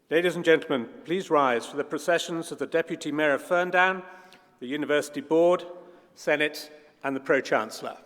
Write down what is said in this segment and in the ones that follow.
Ladies and gentlemen, please rise for the processions of the Deputy Mayor of Ferndown, the University Board, Senate and the Pro-Chancellor.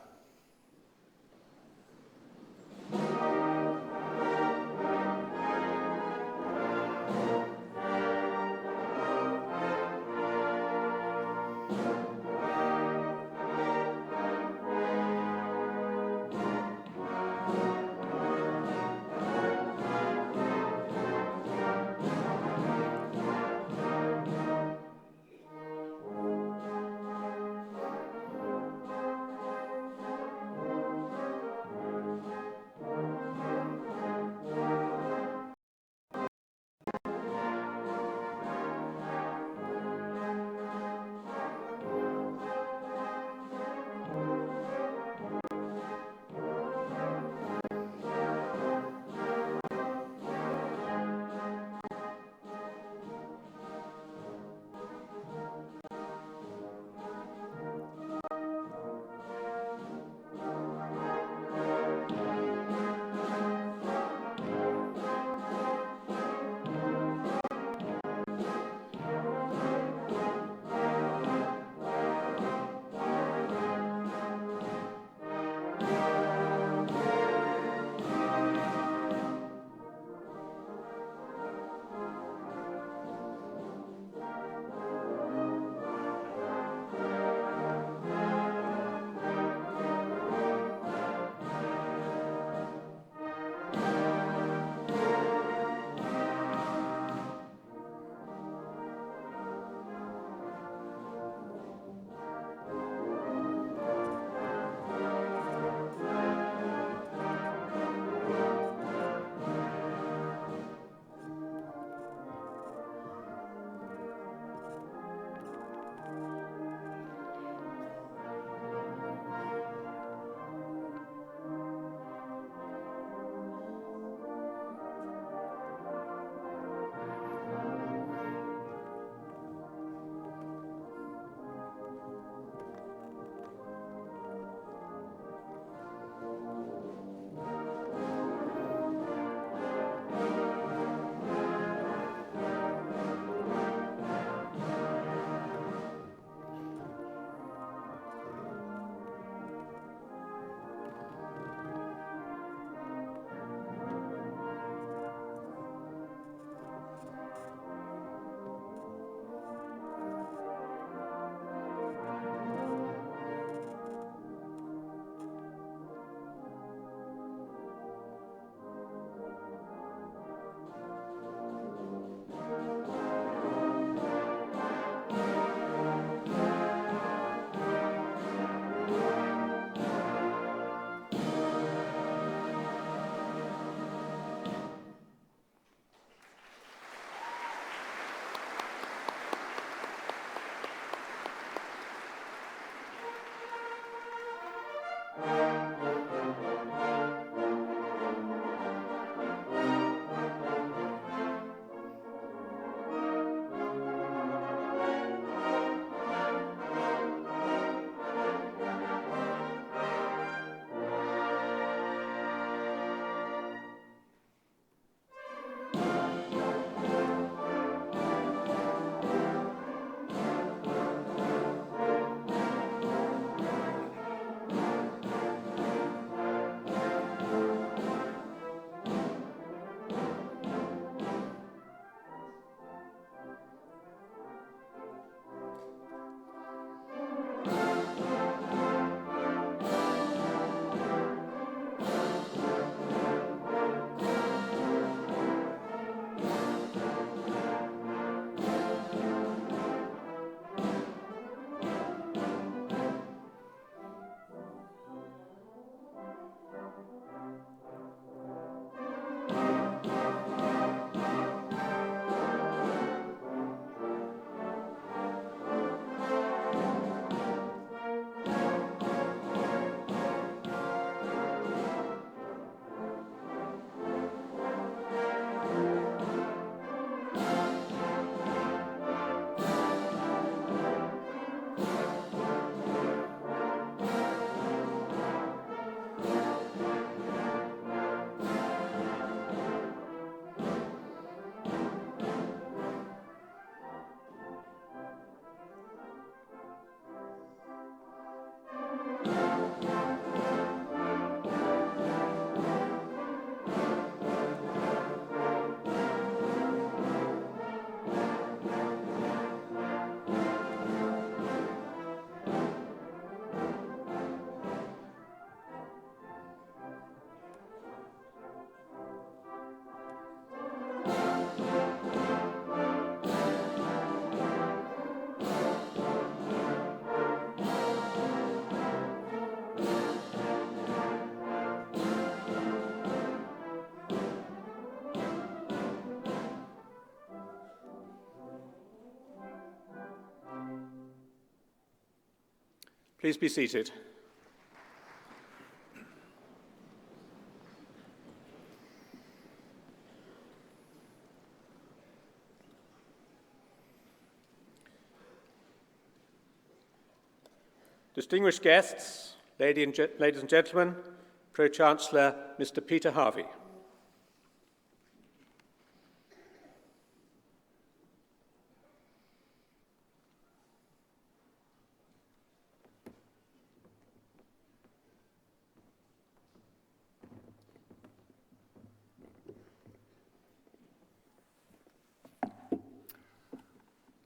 Please be seated. Distinguished guests, ladies and gentlemen, Pro-Chancellor Mr. Peter Harvey.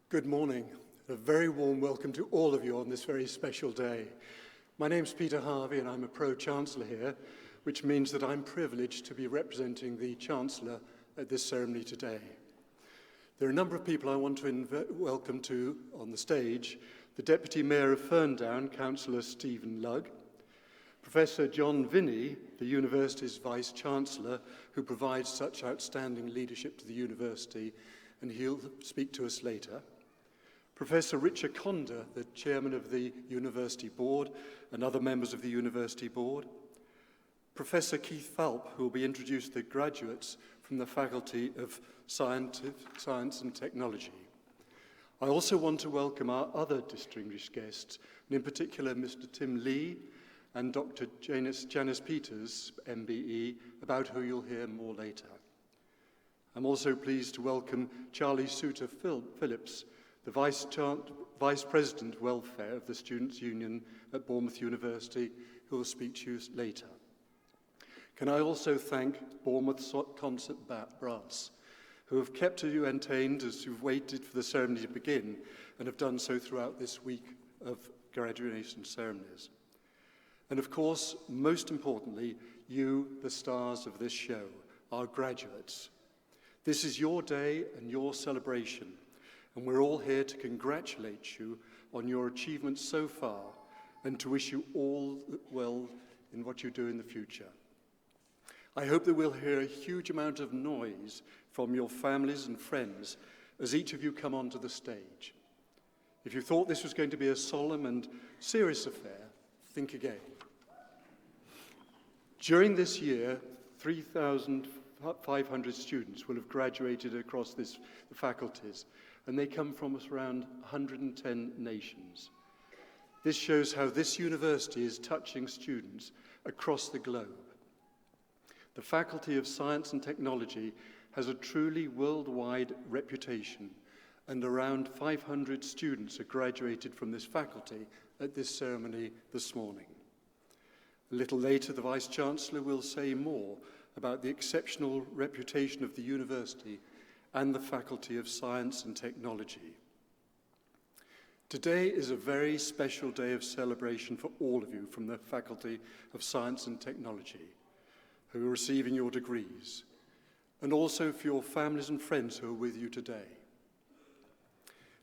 Good morning. A very warm welcome to all of you on this very special day. My name's Peter Harvey and I'm a Pro-Chancellor here, which means that I'm privileged to be representing the Chancellor at this ceremony today. There are a number of people I want to welcome to on the stage: the Deputy Mayor of Ferndown, Councillor Stephen Lugg, Professor John Vinney, the university's Vice-Chancellor, who provides such outstanding leadership to the university, and he'll speak to us later. Professor Richard Conder, the chairman of the University Board, and other members of the University Board. Professor Keith Phalp, who will be introduced to the graduates from the Faculty of Science and Technology. I also want to welcome our other distinguished guests, and in particular Mr. Tim Lee and Dr. Janice Peters, MBE, about who you'll hear more later. I'm also pleased to welcome Charlie Souter-Phillips, the Vice President Welfare of the Students' Union at Bournemouth University, who will speak to you later. Can I also thank Bournemouth Concert Brass, who have kept you entertained as you've waited for the ceremony to begin and have done so throughout this week of graduation ceremonies. And of course, most importantly, you, the stars of this show, our graduates. This is your day and your celebration, and we're all here to congratulate you on your achievements so far and to wish you all well in what you do in the future. I hope that we'll hear a huge amount of noise from your families and friends as each of you come onto the stage. If you thought this was going to be a solemn and serious affair, think again. During this year, 3,500 students will have graduated across the faculties, and they come from around 110 nations. This shows how this university is touching students across the globe. The Faculty of Science and Technology has a truly worldwide reputation, and around 500 students have graduated from this faculty at this ceremony this morning. A little later, the Vice-Chancellor will say more about the exceptional reputation of the university and the Faculty of Science and Technology. Today is a very special day of celebration for all of you from the Faculty of Science and Technology who are receiving your degrees, and also for your families and friends who are with you today.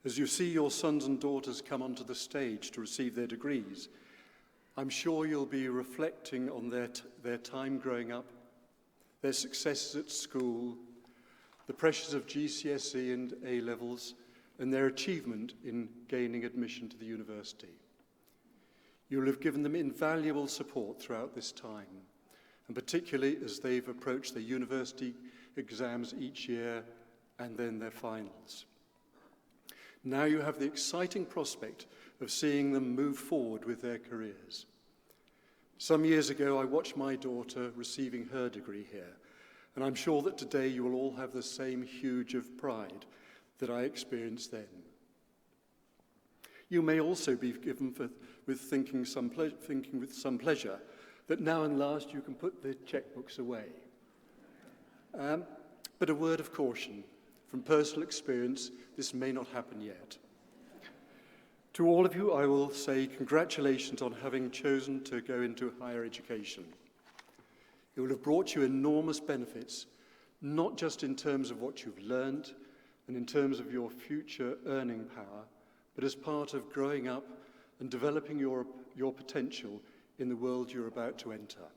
As you see your sons and daughters come onto the stage to receive their degrees, I'm sure you'll be reflecting on their time growing up, their successes at school, the pressures of GCSE and A-levels, and their achievement in gaining admission to the university. You will have given them invaluable support throughout this time, and particularly as they've approached their university exams each year and then their finals. Now you have the exciting prospect of seeing them move forward with their careers. Some years ago, I watched my daughter receiving her degree here, and I'm sure that today you will all have the same huge of pride that I experienced then. You may also be given with thinking with some pleasure that now and last you can put the checkbooks away. But a word of caution. From personal experience, this may not happen yet. To all of you, I will say congratulations on having chosen to go into higher education. It will have brought you enormous benefits, not just in terms of what you've learned and in terms of your future earning power, but as part of growing up and developing your potential in the world you're about to enter.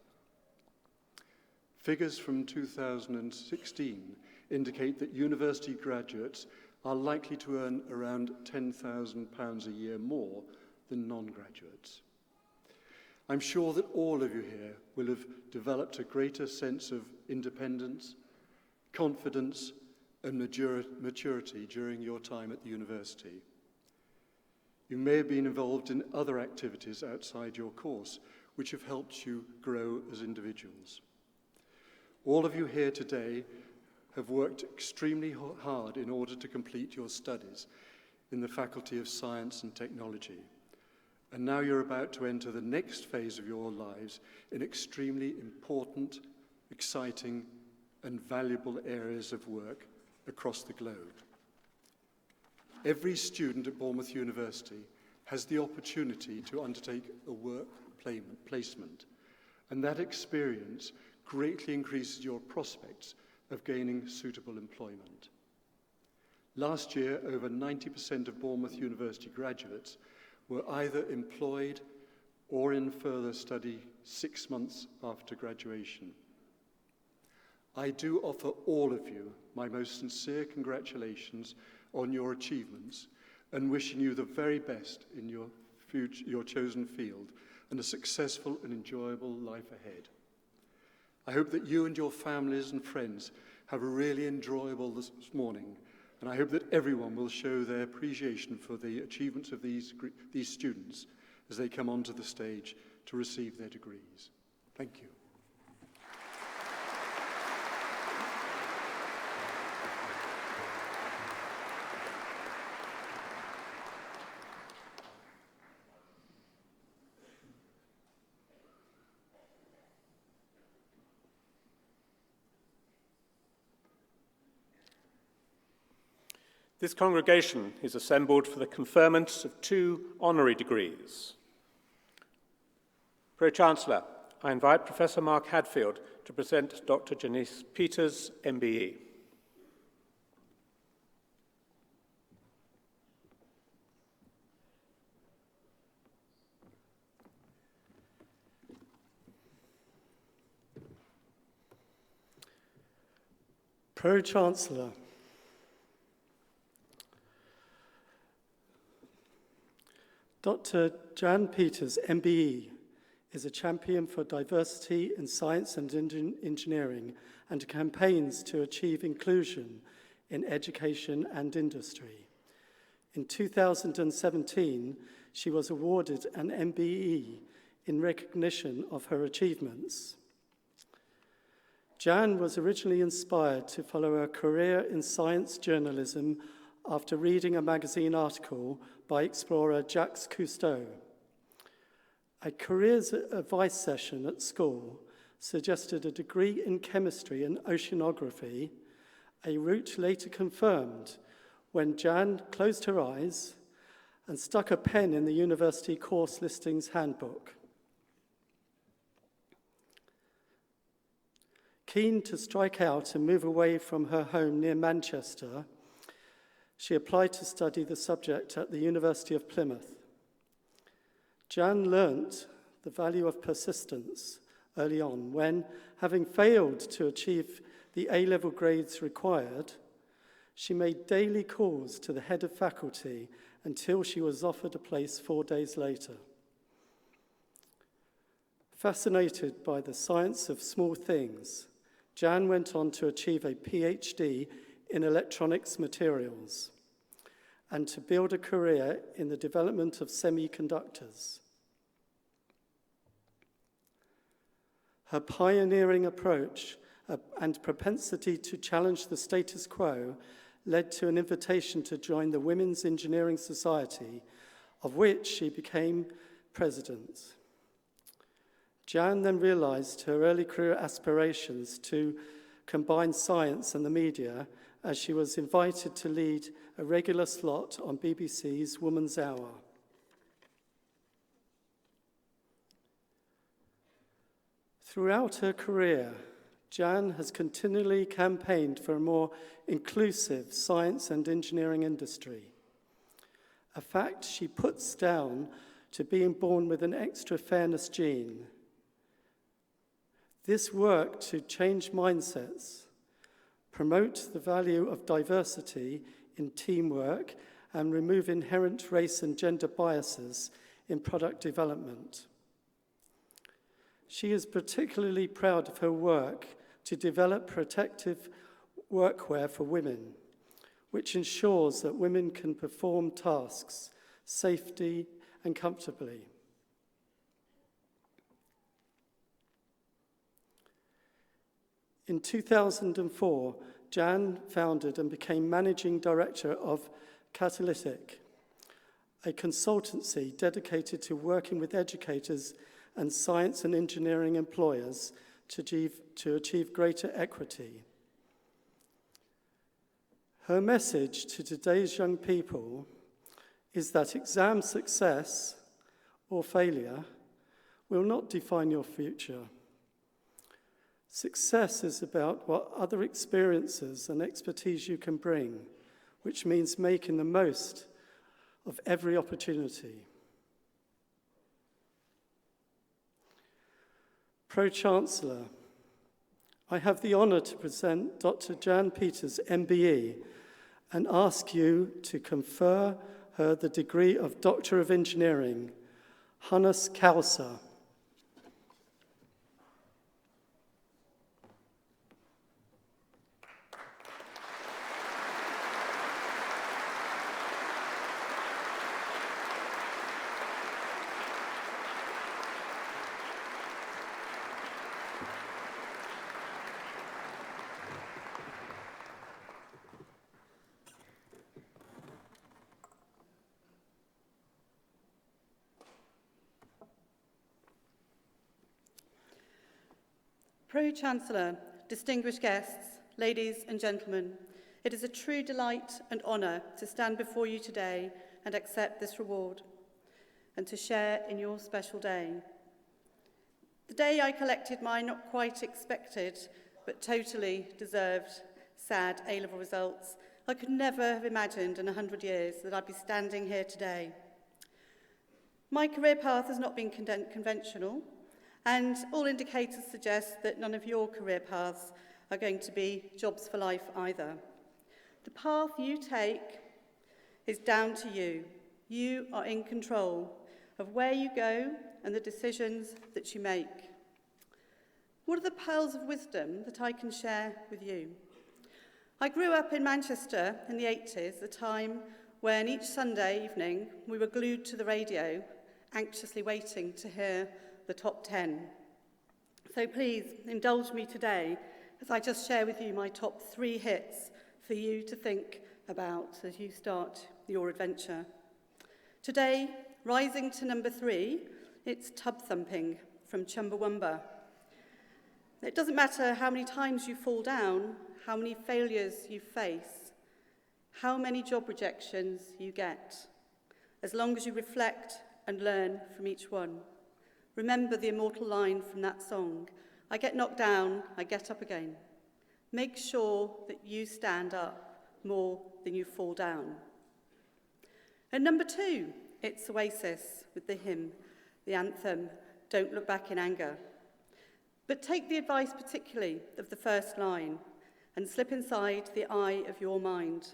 Figures from 2016 indicate that university graduates are likely to earn around £10,000 a year more than non-graduates. I'm sure that all of you here will have developed a greater sense of independence, confidence, and maturity during your time at the university. You may have been involved in other activities outside your course, which have helped you grow as individuals. All of you here today have worked extremely hard in order to complete your studies in the Faculty of Science and Technology. And now you're about to enter the next phase of your lives in extremely important, exciting, and valuable areas of work across the globe. Every student at Bournemouth University has the opportunity to undertake a work placement, and that experience greatly increases your prospects of gaining suitable employment. Last year, over 90% of Bournemouth University graduates were either employed or in further study 6 months after graduation. I do offer all of you my most sincere congratulations on your achievements and wishing you the very best in your chosen field and a successful and enjoyable life ahead. I hope that you and your families and friends have a really enjoyable this morning, and I hope that everyone will show their appreciation for the achievements of these students as they come onto the stage to receive their degrees. Thank you. This congregation is assembled for the conferment of 2 honorary degrees. Pro-Chancellor, I invite Professor Mark Hadfield to present Dr. Janice Peters, MBE. Pro-Chancellor, Dr. Jan Peters, MBE, is a champion for diversity in science and engineering and campaigns to achieve inclusion in education and industry. In 2017, she was awarded an MBE in recognition of her achievements. Jan was originally inspired to follow a career in science journalism after reading a magazine article by explorer Jacques Cousteau. A careers advice session at school suggested a degree in chemistry and oceanography, a route later confirmed when Jan closed her eyes and stuck a pen in the university course listings handbook. Keen to strike out and move away from her home near Manchester, she applied to study the subject at the University of Plymouth. Jan learnt the value of persistence early on when, having failed to achieve the A-level grades required, she made daily calls to the head of faculty until she was offered a place 4 days later. Fascinated by the science of small things, Jan went on to achieve a PhD in electronics materials and to build a career in the development of semiconductors. Her pioneering approach and propensity to challenge the status quo led to an invitation to join the Women's Engineering Society, of which she became president. Jan then realized her early career aspirations to combine science and the media as she was invited to lead a regular slot on BBC's Woman's Hour. Throughout her career, Jan has continually campaigned for a more inclusive science and engineering industry, a fact she puts down to being born with an extra fairness gene. This work to change mindsets, promote the value of diversity in teamwork, and remove inherent race and gender biases in product development. She is particularly proud of her work to develop protective workwear for women, which ensures that women can perform tasks safely and comfortably. In 2004, Jan founded and became managing director of Catalytic, a consultancy dedicated to working with educators and science and engineering employers to achieve greater equity. Her message to today's young people is that exam success or failure will not define your future. Success is about what other experiences and expertise you can bring, which means making the most of every opportunity. Pro-Chancellor, I have the honour to present Dr. Jan Peters, MBE, and ask you to confer her the degree of Doctor of Engineering, Hannes Causa. Pro-Chancellor, distinguished guests, ladies and gentlemen, it is a true delight and honour to stand before you today and accept this reward and to share in your special day. The day I collected my not quite expected but totally deserved sad A-level results, I could never have imagined in 100 years that I'd be standing here today. My career path has not been conventional, and all indicators suggest that none of your career paths are going to be jobs for life either. The path you take is down to you. You are in control of where you go and the decisions that you make. What are the pearls of wisdom that I can share with you? I grew up in Manchester in the 80s, a time when each Sunday evening we were glued to the radio, anxiously waiting to hear the top 10. So please indulge me today as I just share with you my top 3 hits for you to think about as you start your adventure. Today, rising to number 3, it's Tub Thumping from Chumbawamba. It doesn't matter how many times you fall down, how many failures you face, how many job rejections you get, as long as you reflect and learn from each one. Remember the immortal line from that song, I get knocked down, I get up again. Make sure that you stand up more than you fall down. And number 2, it's Oasis with the hymn, the anthem, Don't Look Back in Anger. But take the advice particularly of the first line and slip inside the eye of your mind.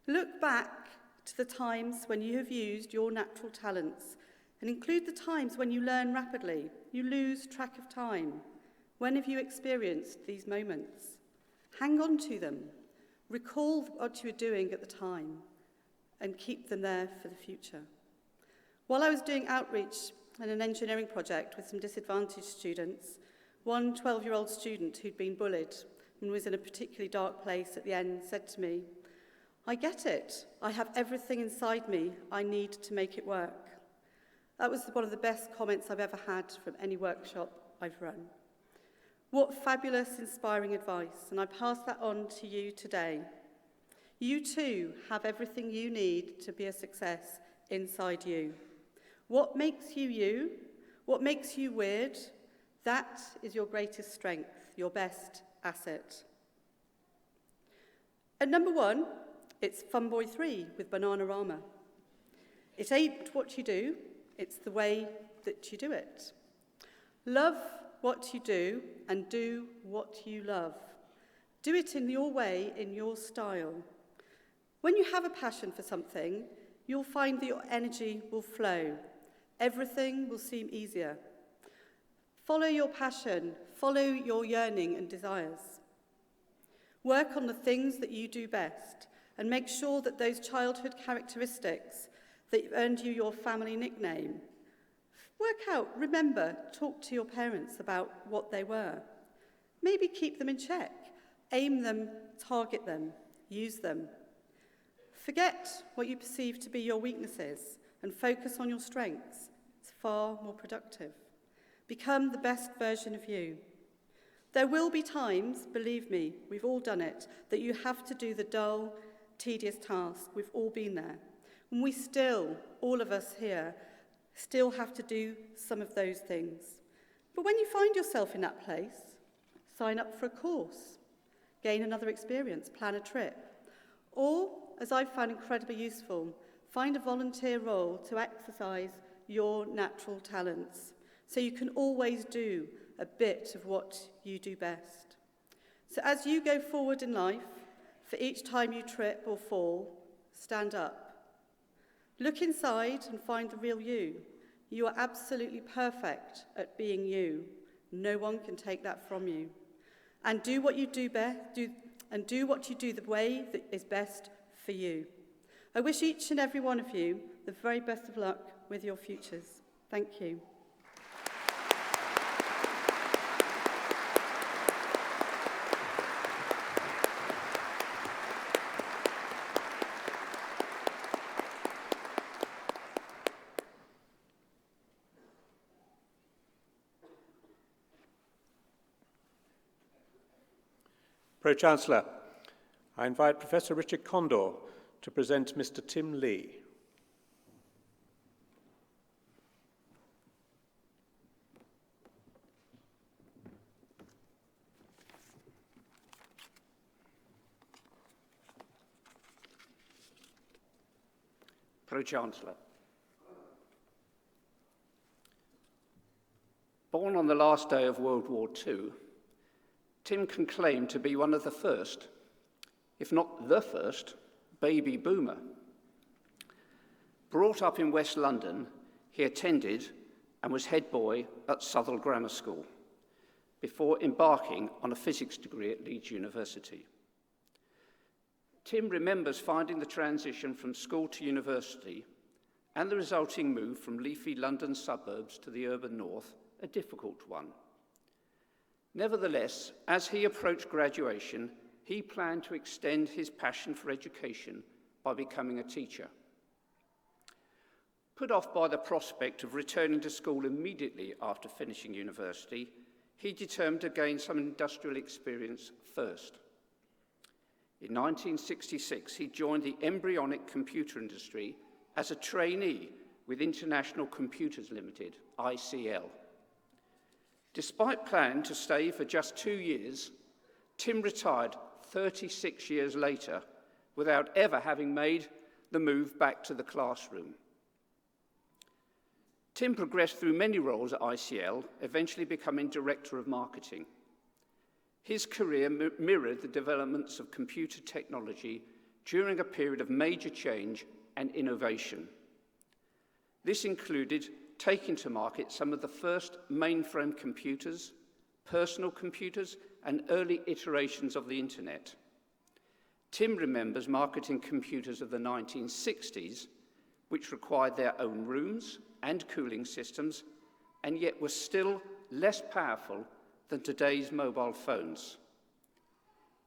Look back to the times when you have used your natural talents and include the times when you learn rapidly, you lose track of time. When have you experienced these moments? Hang on to them, recall what you were doing at the time, and keep them there for the future. While I was doing outreach and an engineering project with some disadvantaged students, one 12-year-old student who'd been bullied and was in a particularly dark place at the end said to me, I get it. I have everything inside me I need to make it work. That was one of the best comments I've ever had from any workshop I've run. What fabulous, inspiring advice, and I pass that on to you today. You too have everything you need to be a success inside you. What makes you you? What makes you weird? That is your greatest strength, your best asset. And number 1, it's Funboy 3 with Bananarama. It ain't what you do, it's the way that you do it. Love what you do and do what you love. Do it in your way, in your style. When you have a passion for something, you'll find that your energy will flow. Everything will seem easier. Follow your passion, follow your yearning and desires. Work on the things that you do best and make sure that those childhood characteristics that earned you your family nickname, work out, remember, talk to your parents about what they were. Maybe keep them in check, aim them, target them, use them. Forget what you perceive to be your weaknesses and focus on your strengths. It's far more productive. Become the best version of you. There will be times, believe me, we've all done it, that you have to do the dull, tedious task. We've all been there. And we still, all of us here, still have to do some of those things. But when you find yourself in that place, sign up for a course, gain another experience, plan a trip. Or, as I've found incredibly useful, find a volunteer role to exercise your natural talents, so you can always do a bit of what you do best. So as you go forward in life, for each time you trip or fall, stand up. Look inside and find the real you. You are absolutely perfect at being you. No one can take that from you. And do what you do best, do what you do the way that is best for you. I wish each and every one of you the very best of luck with your futures. Thank you. Pro-Chancellor, I invite Professor Richard Conder to present Mr. Tim Lee. Pro-Chancellor. Born on the last day of World War II, Tim can claim to be one of the first, if not the first, baby boomer. Brought up in West London, he attended and was head boy at Southall Grammar School before embarking on a physics degree at Leeds University. Tim remembers finding the transition from school to university and the resulting move from leafy London suburbs to the urban north a difficult one. Nevertheless, as he approached graduation, he planned to extend his passion for education by becoming a teacher. Put off by the prospect of returning to school immediately after finishing university, he determined to gain some industrial experience first. In 1966, he joined the embryonic computer industry as a trainee with International Computers Limited, ICL. Despite planning to stay for just 2 years, Tim retired 36 years later without ever having made the move back to the classroom. Tim progressed through many roles at ICL, eventually becoming Director of Marketing. His career mirrored the developments of computer technology during a period of major change and innovation. This included taking to market some of the first mainframe computers, personal computers, and early iterations of the internet. Tim remembers marketing computers of the 1960s, which required their own rooms and cooling systems, and yet were still less powerful than today's mobile phones.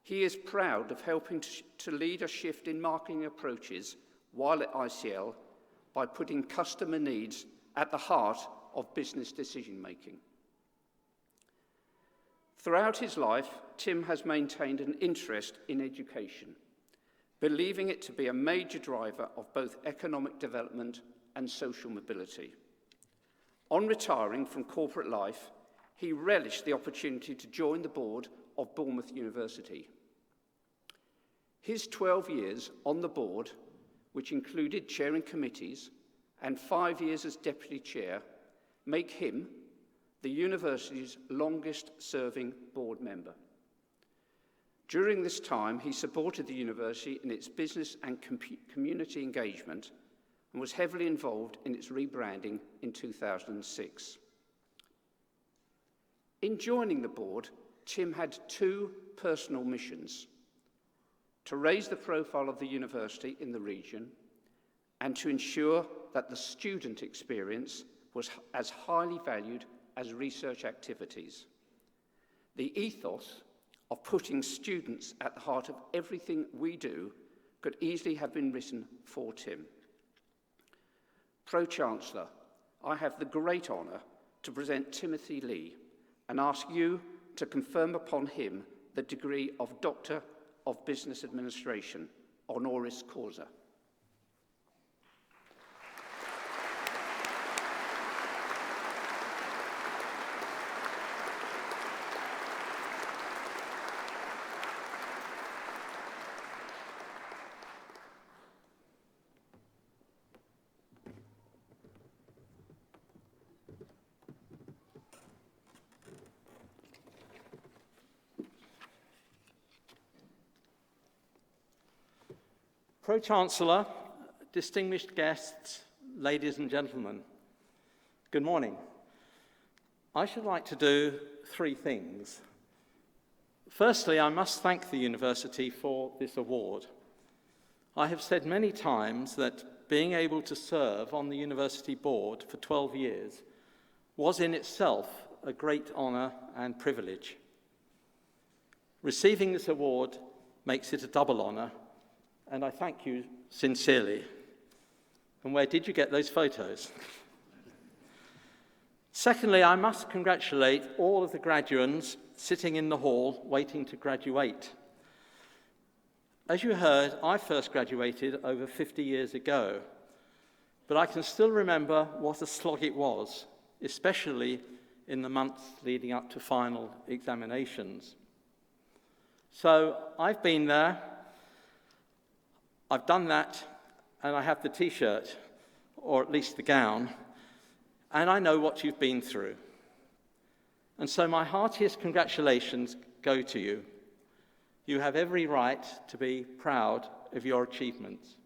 He is proud of helping to lead a shift in marketing approaches while at ICL by putting customer needs at the heart of business decision-making. Throughout his life, Tim has maintained an interest in education, believing it to be a major driver of both economic development and social mobility. On retiring from corporate life, he relished the opportunity to join the board of Bournemouth University. His 12 years on the board, which included chairing committees, and 5 years as deputy chair, make him the university's longest-serving board member. During this time, he supported the university in its business and community engagement and was heavily involved in its rebranding in 2006. In joining the board, Tim had two personal missions: to raise the profile of the university in the region and to ensure that the student experience was as highly valued as research activities. The ethos of putting students at the heart of everything we do could easily have been written for Tim. Pro-Chancellor, I have the great honour to present Timothy Lee and ask you to confirm upon him the degree of Doctor of Business Administration, honoris causa. Pro-Chancellor, distinguished guests, ladies and gentlemen, good morning. I should like to do three things. Firstly, I must thank the university for this award. I have said many times that being able to serve on the university board for 12 years was in itself a great honour and privilege. Receiving this award makes it a double honour, and I thank you sincerely. And where did you get those photos? Secondly, I must congratulate all of the graduands sitting in the hall waiting to graduate. As you heard, I first graduated over 50 years ago, but I can still remember what a slog it was, especially in the months leading up to final examinations. So I've been there, I've done that, and I have the t-shirt, or at least the gown, and I know what you've been through. And so my heartiest congratulations go to you. You have every right to be proud of your achievements.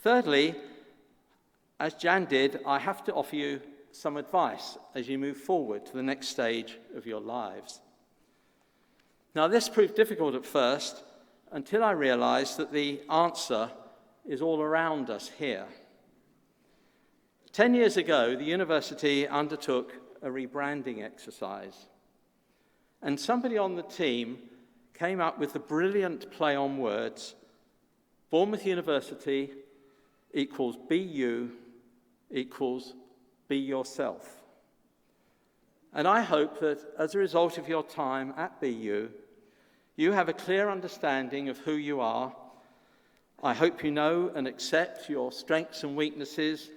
Thirdly, as Jan did, I have to offer you some advice as you move forward to the next stage of your lives. Now, this proved difficult at first, until I realized that the answer is all around us here. 10 years ago, the university undertook a rebranding exercise, and somebody on the team came up with the brilliant play on words: Bournemouth University equals BU equals be yourself. And I hope that as a result of your time at BU, you have a clear understanding of who you are. I hope you know and accept your strengths and weaknesses,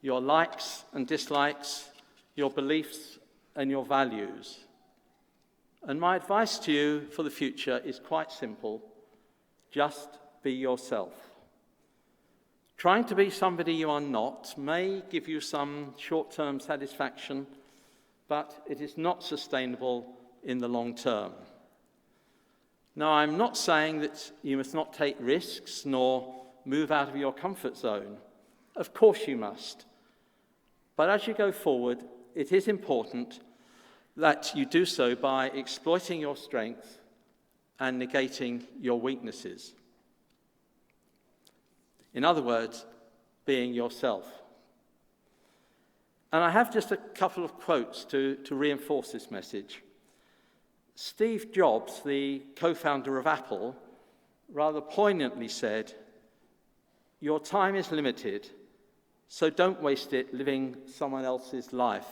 your likes and dislikes, your beliefs and your values. And my advice to you for the future is quite simple: just be yourself. Trying to be somebody you are not may give you some short-term satisfaction, but it is not sustainable in the long term. Now, I'm not saying that you must not take risks nor move out of your comfort zone. Of course you must. But as you go forward, it is important that you do so by exploiting your strengths and negating your weaknesses. In other words, being yourself. And I have just a couple of quotes to reinforce this message. Steve Jobs, the co-founder of Apple, rather poignantly said, "Your time is limited, so don't waste it living someone else's life."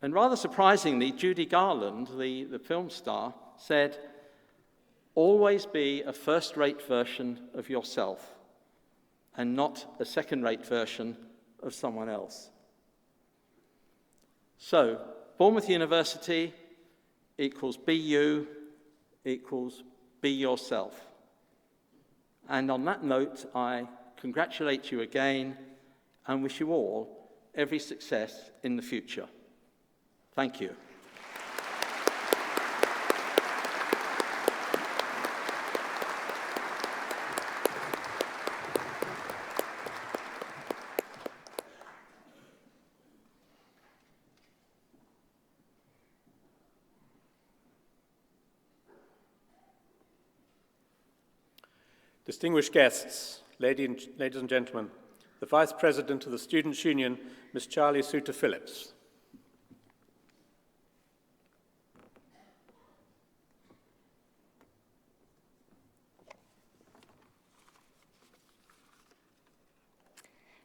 And rather surprisingly, Judy Garland, the film star, said, "Always be a first-rate version of yourself and not a second-rate version of someone else." So, Bournemouth University equals BU equals be yourself. And on that note, I congratulate you again and wish you all every success in the future. Thank you. Distinguished guests, ladies and gentlemen, the Vice President of the Students' Union, Ms. Charlie Souter-Phillips.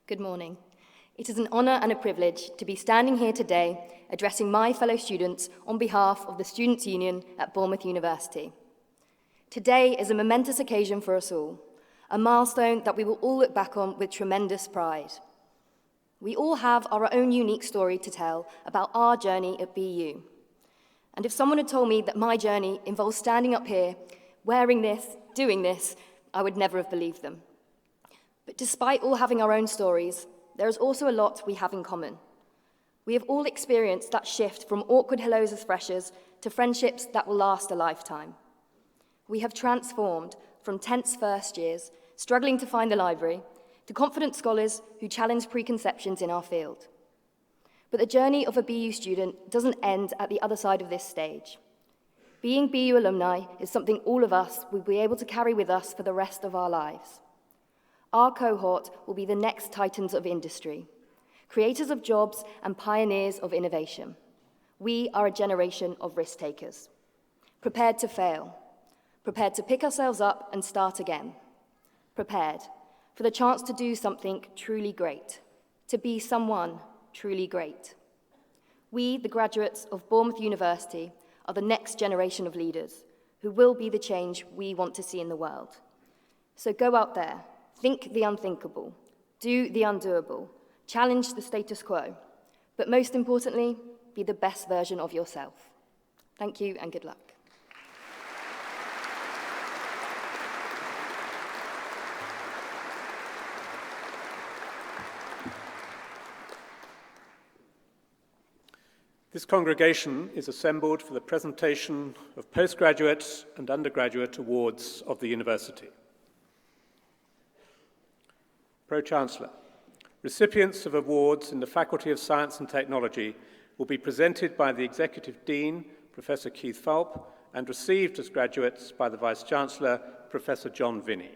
Good morning. It is an honour and a privilege to be standing here today addressing my fellow students on behalf of the Students' Union at Bournemouth University. Today is a momentous occasion for us all, a milestone that we will all look back on with tremendous pride. We all have our own unique story to tell about our journey at BU. And if someone had told me that my journey involves standing up here, wearing this, doing this, I would never have believed them. But despite all having our own stories, there is also a lot we have in common. We have all experienced that shift from awkward hellos as freshers to friendships that will last a lifetime. We have transformed from tense first years, struggling to find the library, to confident scholars who challenge preconceptions in our field. But the journey of a BU student doesn't end at the other side of this stage. Being BU alumni is something all of us will be able to carry with us for the rest of our lives. Our cohort will be the next titans of industry, creators of jobs and pioneers of innovation. We are a generation of risk takers, prepared to fail, prepared to pick ourselves up and start again, prepared for the chance to do something truly great, to be someone truly great. We, the graduates of Bournemouth University, are the next generation of leaders who will be the change we want to see in the world. So go out there. Think the unthinkable, do the undoable, challenge the status quo, but most importantly, be the best version of yourself. Thank you and good luck. This congregation is assembled for the presentation of postgraduate and undergraduate awards of the university. Pro-Chancellor, recipients of awards in the Faculty of Science and Technology will be presented by the Executive Dean, Professor Keith Phalp, and received as graduates by the Vice-Chancellor, Professor John Vinney.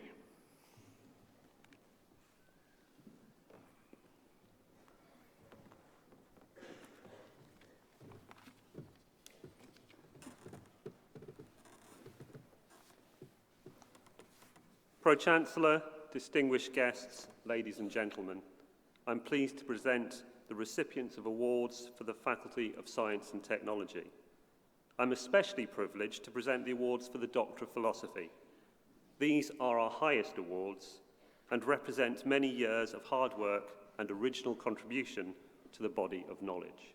Pro-Chancellor, distinguished guests, ladies and gentlemen, I'm pleased to present the recipients of awards for the Faculty of Science and Technology. I'm especially privileged to present the awards for the Doctor of Philosophy. These are our highest awards and represent many years of hard work and original contribution to the body of knowledge.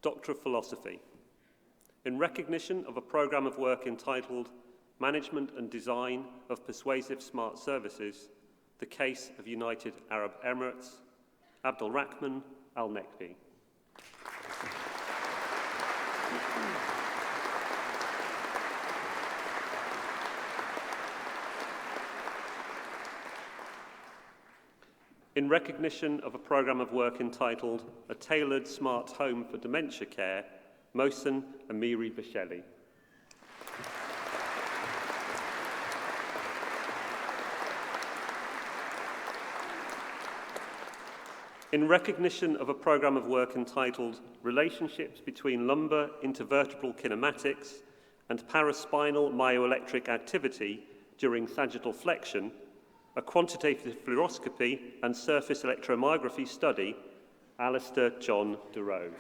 Doctor of Philosophy. In recognition of a programme of work entitled Management and Design of Persuasive Smart Services, the Case of United Arab Emirates, Abdulrahman Al-Nekbi. In recognition of a programme of work entitled A Tailored Smart Home for Dementia Care, Mohsen Amiri Basheli. In recognition of a programme of work entitled Relationships Between Lumbar Intervertebral Kinematics and Paraspinal Myoelectric Activity During Sagittal Flexion, a Quantitative Fluoroscopy and Surface Electromyography Study, Alistair John DeRose.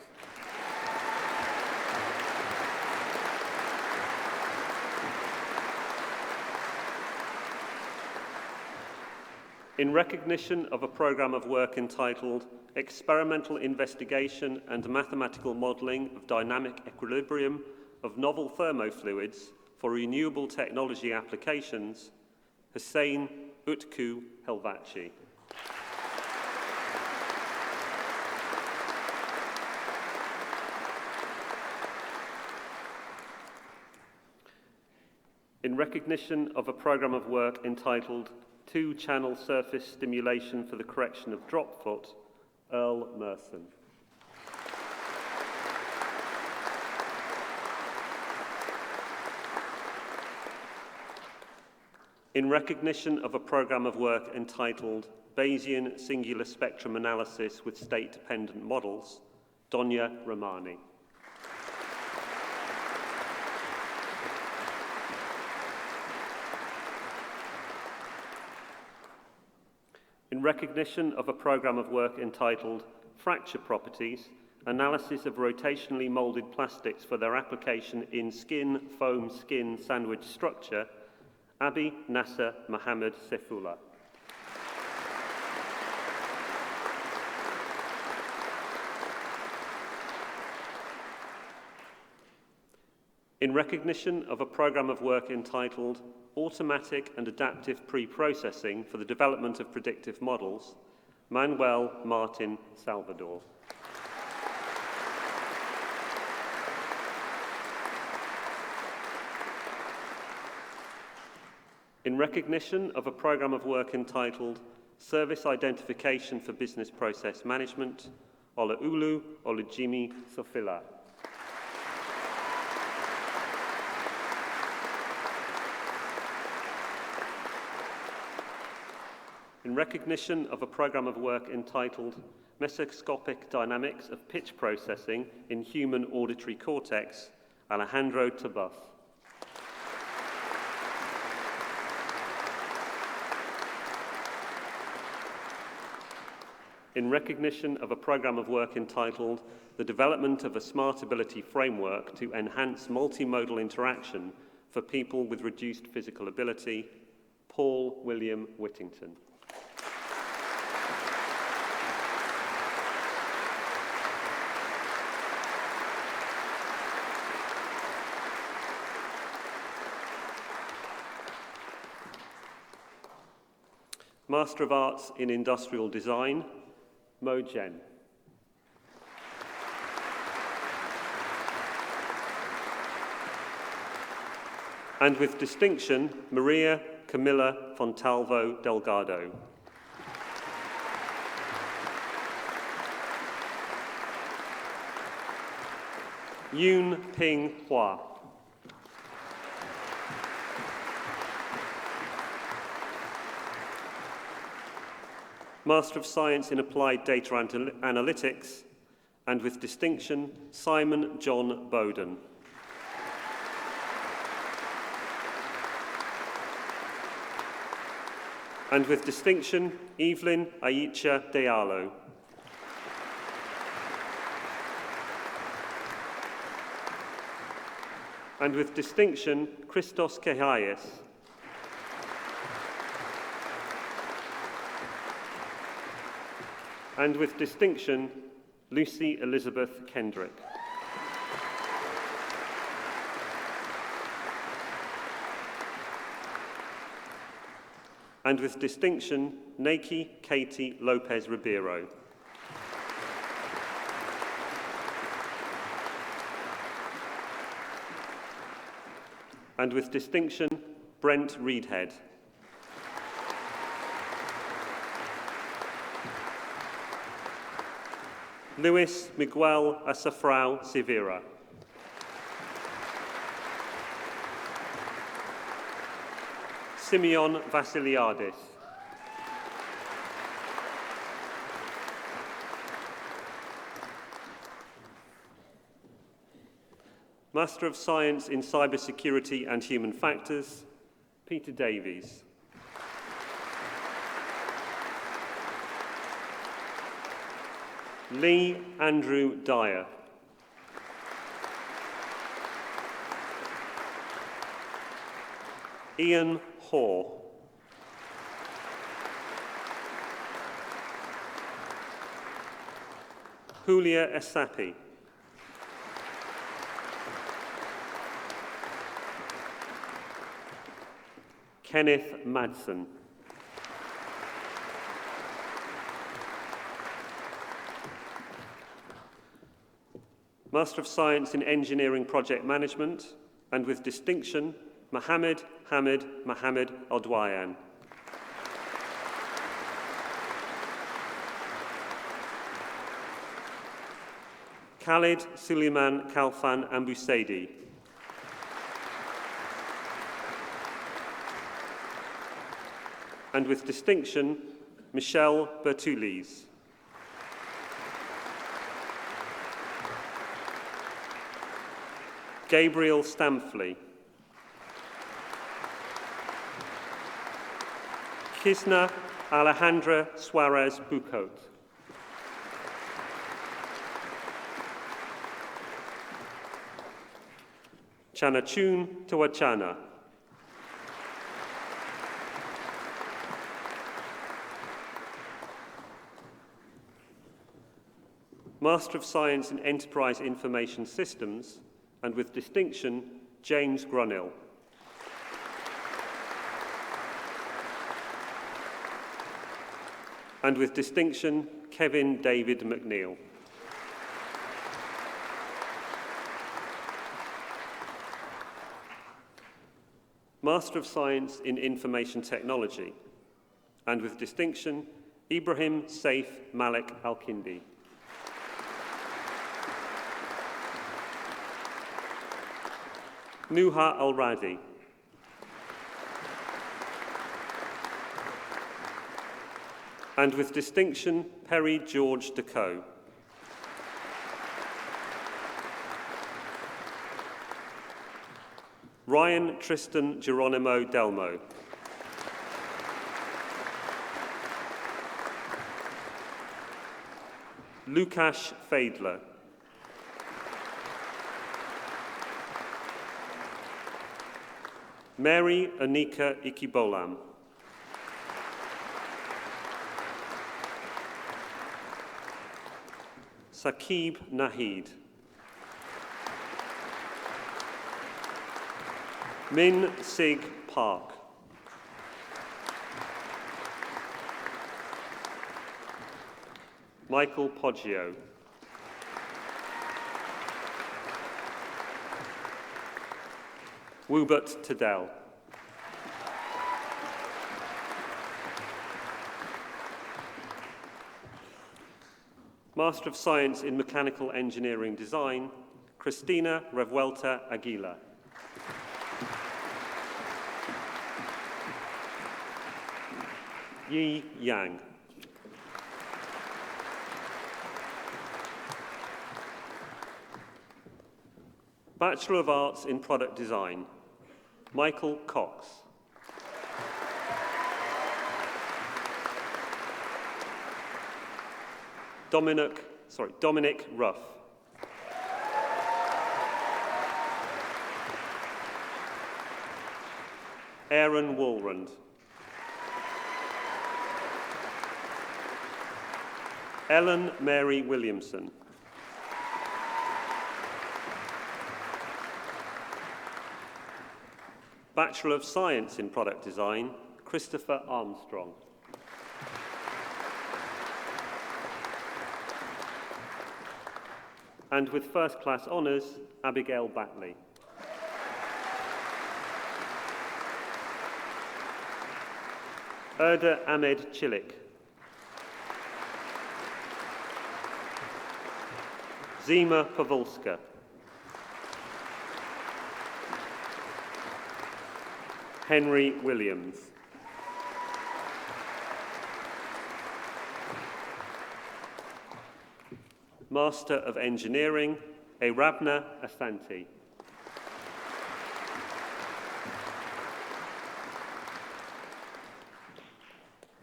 In recognition of a programme of work entitled Experimental Investigation and Mathematical Modelling of Dynamic Equilibrium of Novel Thermofluids for Renewable Technology Applications, Hussein Utku Helvachi. In recognition of a programme of work entitled Two-Channel Surface Stimulation for the Correction of Drop Foot, Earl Merson. in recognition of a programme of work entitled Bayesian Singular Spectrum Analysis with State-Dependent Models, Donia Romani. In recognition of a programme of work entitled Fracture Properties, Analysis of Rotationally Moulded Plastics for their Application in Skin, Foam, Skin, Sandwich Structure, Abi Nasser Mohammed Sefullah. In recognition of a programme of work entitled Automatic and Adaptive Pre-Processing for the Development of Predictive Models, Manuel Martin Salvador. In recognition of a programme of work entitled Service Identification for Business Process Management, Oluolu Olujimi Sofila. In recognition of a programme of work entitled Mesoscopic Dynamics of Pitch Processing in Human Auditory Cortex, Alejandro Tabuf. In recognition of a programme of work entitled The Development of a Smart Ability Framework to Enhance Multimodal Interaction for People with Reduced Physical Ability, Paul William Whittington. Master of Arts in Industrial Design, Mo Jen. And with distinction, Maria Camilla Fontalvo Delgado. Yoon Ping Hua. Master of Science in Applied Data Analytics, and with distinction, Simon John Bowden. And with distinction, Evelyn Aicha Diallo. And with distinction, Christos Kehaias. And with distinction, Lucy Elizabeth Kendrick. And with distinction, Naki Katie Lopez Ribeiro. And with distinction, Brent Reedhead. Luis Miguel Asafrao Severa. Simeon Vassiliadis. Master of Science in Cybersecurity and Human Factors, Peter Davies. Lee Andrew Dyer. Ian Hoare. Julia Esapi. Kenneth Madsen. Master of Science in Engineering Project Management, and with distinction, Mohammed Hamid Mohammed Aldwayan. Khalid Suleiman Kalfan Ambusaidi. And with distinction, Michelle Bertoulis. Gabriel Stamfley. Kisna Alejandra Suarez Bucot. Chanachun Tawachana. Master of Science in Enterprise Information Systems, and with distinction, James Grunill. And with distinction, Kevin David McNeil. Master of Science in Information Technology, and with distinction, Ibrahim Saif Malik Al-Kindi. Nuha Al-Radi. And with distinction, Perry George Decoe. Ryan Tristan Geronimo Delmo. Lukasz Faidler. Mary Anika Ikibolam. Saqib Nahid. Min Sig Park. Michael Poggio. Wubert Tadell. Master of Science in Mechanical Engineering Design, Cristina Revuelta Aguila. Yi Yang. Bachelor of Arts in Product Design, Michael Cox. Dominic Ruff. Aaron Walrand. Ellen Mary Williamson. Bachelor of Science in Product Design, Christopher Armstrong. And with first class honours, Abigail Batley. Erda Ahmed Chilik. Zima Pavulska. Henry Williams. Master of Engineering, Arabna Asanti.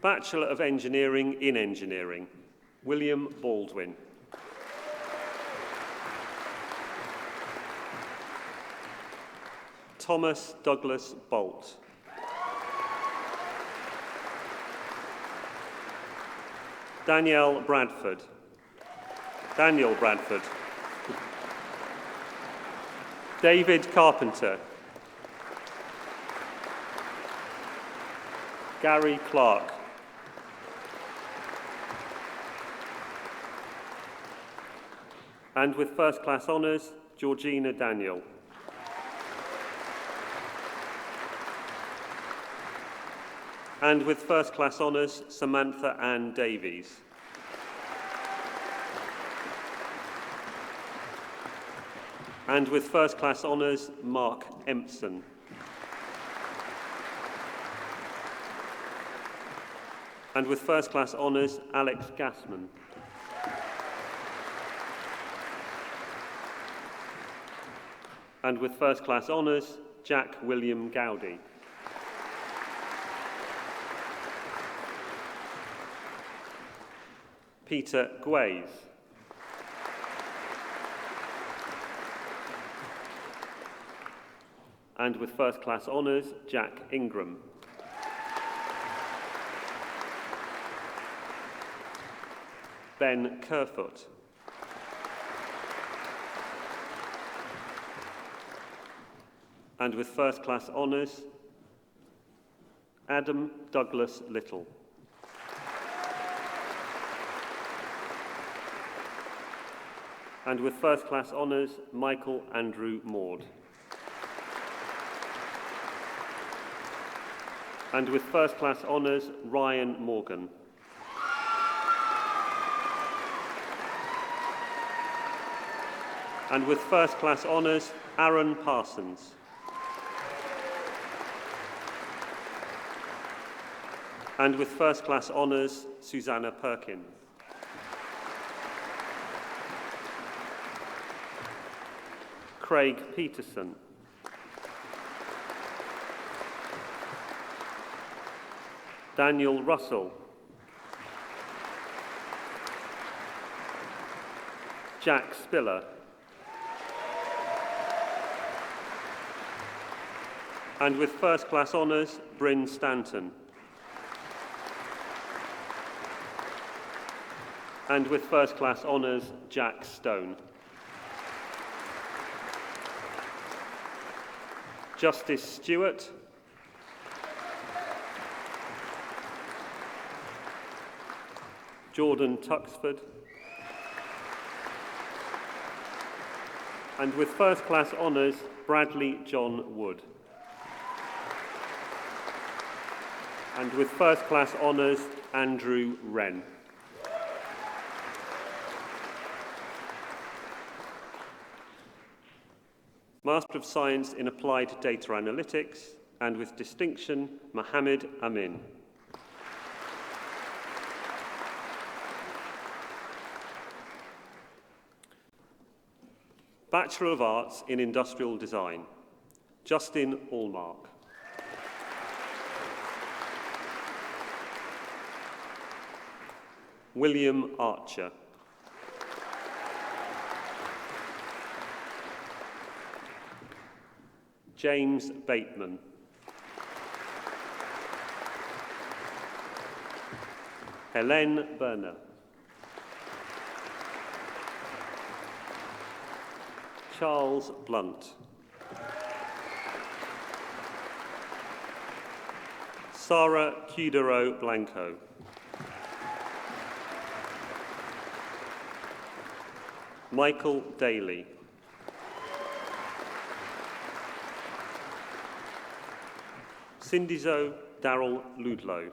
Bachelor of Engineering in Engineering, William Baldwin. Thomas Douglas Bolt. Daniel Bradford. David Carpenter. Gary Clark. And with first class honours, Georgina Daniel. And with first class honours, Samantha Ann Davies. And with first class honours, Mark Empson. And with first-class honours, Alex Gassman. And with first-class honours, Jack William Gowdy. Peter Gways. And with first-class honours, Jack Ingram. Ben Kerfoot. And with first-class honours, Adam Douglas Little. And with first-class honours, Michael Andrew Maud. And with first-class honours, Ryan Morgan. And with first-class honours, Aaron Parsons. And with first-class honours, Susanna Perkins. Craig Peterson. Daniel Russell. Jack Spiller. And with first-class honours, Bryn Stanton. And with first-class honours, Jack Stone. Justice Stewart. Jordan Tuxford. And with first-class honours, Bradley John Wood. And with first-class honours, Andrew Wren. Master of Science in Applied Data Analytics, and with distinction, Mohammed Amin. Bachelor of Arts in Industrial Design, Justin Allmark. William Archer. James Bateman. Helene Berner. Charles Blunt. Sarah Cudero Blanco. Michael Daly. Sindizo Darrell Ludlow.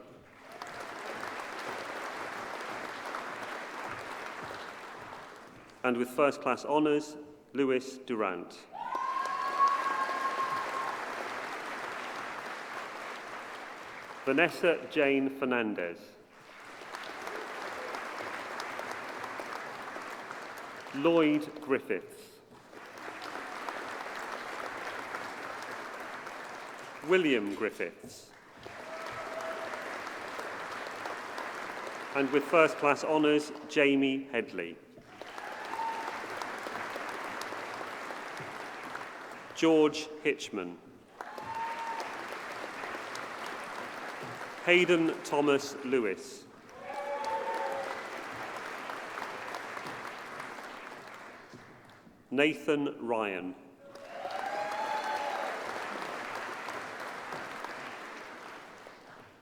And with first-class honours, Lewis Durant. Vanessa Jane Fernandez. Lloyd Griffiths. William Griffiths. And with first-class honours, Jamie Headley. George Hitchman. Hayden Thomas Lewis. Nathan Ryan.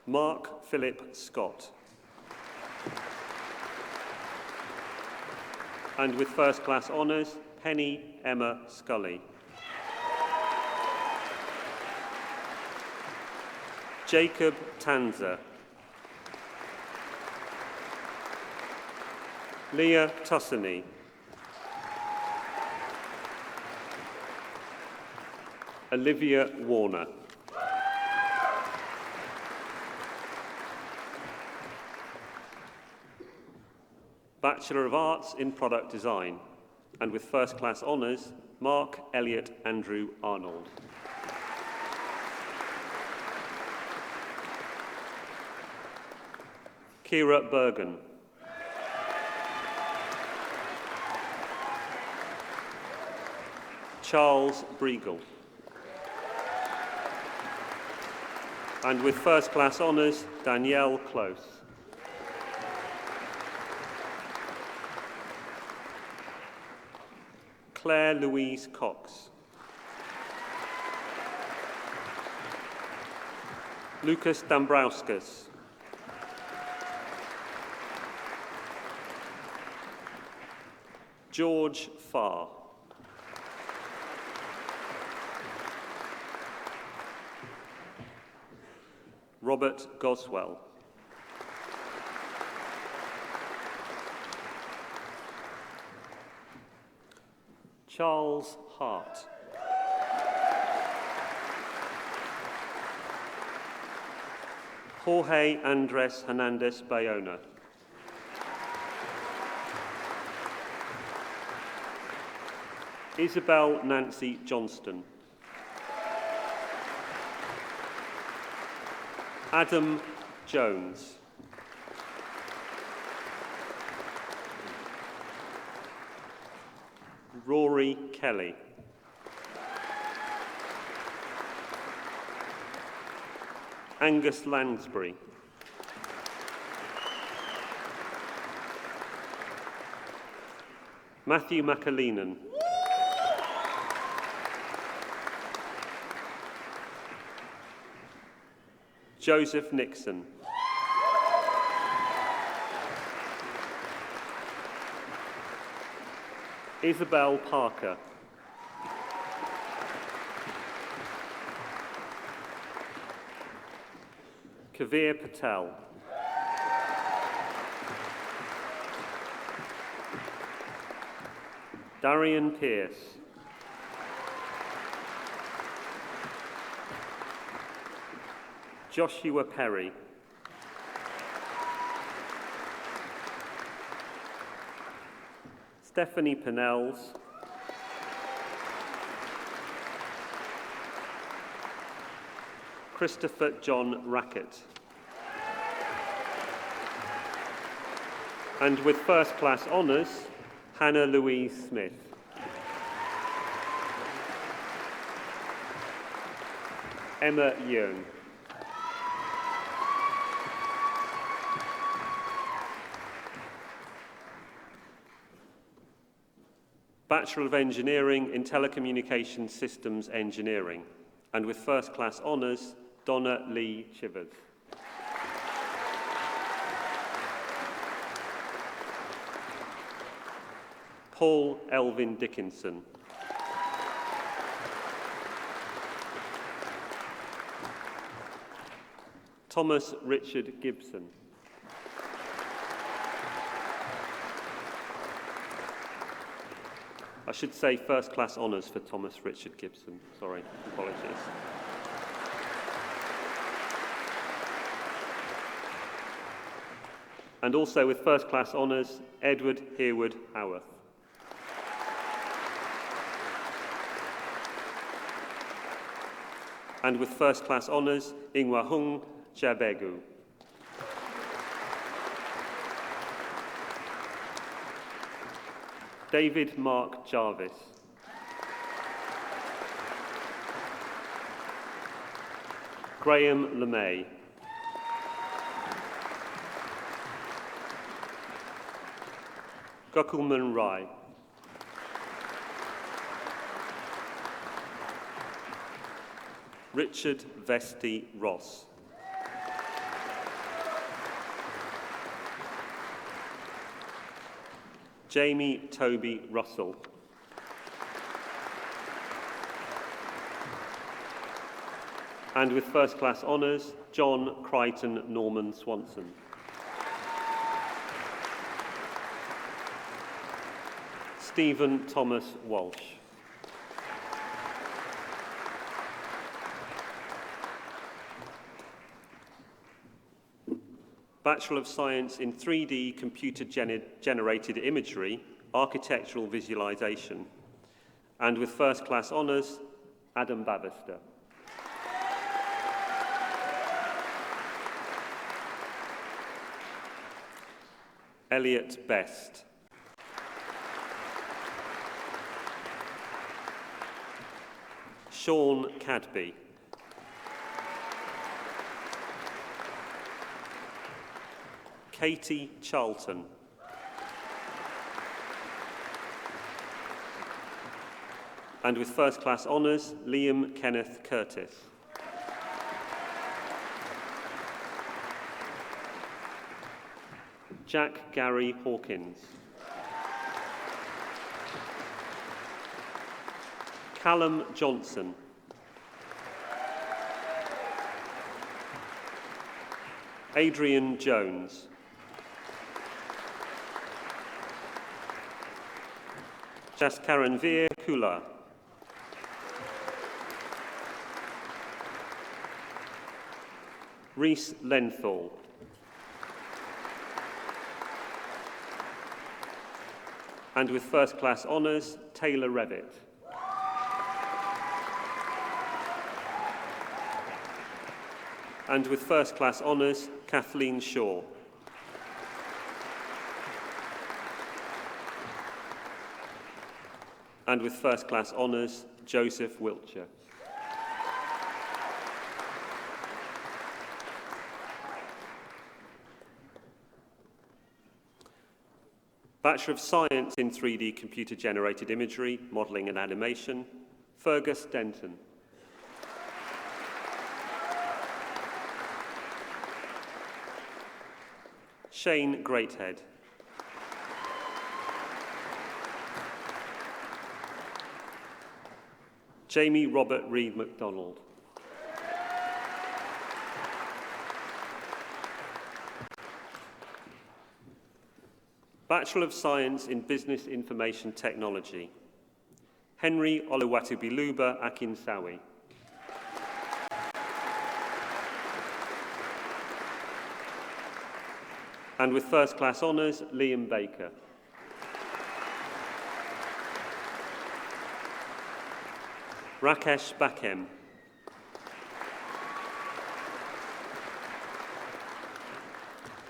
Mark Philip Scott. And with first-class honours, Penny Emma Scully. Jacob Tanzer. Leah Tussaney. Olivia Warner. Bachelor of Arts in Product Design, and with first-class honours, Mark Elliot Andrew Arnold. Kira Bergen. Charles Briegel. And with first-class honours, Danielle Close. Claire Louise Cox. Lucas Dambrauskas. George Farr. Robert Goswell. Charles Hart. Jorge Andres Hernandez Bayona. Isabel Nancy Johnston. Adam Jones. Rory Kelly. Angus Lansbury. Matthew McAleenan. Joseph Nixon. Isabel Parker. Kavir Patel. Darian Pierce. Joshua Perry. Stephanie Pennells. Christopher John Rackett. And with first-class honours, Hannah Louise Smith. Emma Yeung. Bachelor of Engineering in Telecommunications Systems Engineering, and with first-class honours, Donna Lee Chivers. Paul Elvin Dickinson. Thomas Richard Gibson. I should say first-class honours for Thomas Richard Gibson. Sorry, apologies. And also with first-class honours, Edward Herwood Howarth. And with first-class honours, Ingwahung Jabegu. David Mark Jarvis. Graham LeMay. Gokulman Rai. Richard Vesti Ross. Jamie Toby Russell. And with first-class honours, John Crichton Norman Swanson. Stephen Thomas Walsh. Bachelor of Science in 3D Computer-Generated Imagery, Architectural Visualization. And with first class honours, Adam Bavister. Elliot Best. Sean Cadby. Katie Charlton. And with first class honours, Liam Kenneth Curtis. Jack Gary Hawkins. Callum Johnson. Adrian Jones. Jaskaranveer Kula. Rhys Lenthal. And with first class honours, Taylor Revitt. And with first class honours, Kathleen Shaw. And with first class honours, Joseph Wiltshire. Bachelor of Science in 3D Computer-Generated Imagery, Modelling and Animation, Fergus Denton. Shane Greathead. Jamie Robert Reed MacDonald. Bachelor of Science in Business Information Technology, Henry Oluwatubiluba Akinsawi. And with first class honours, Liam Baker. Rakesh Bakem.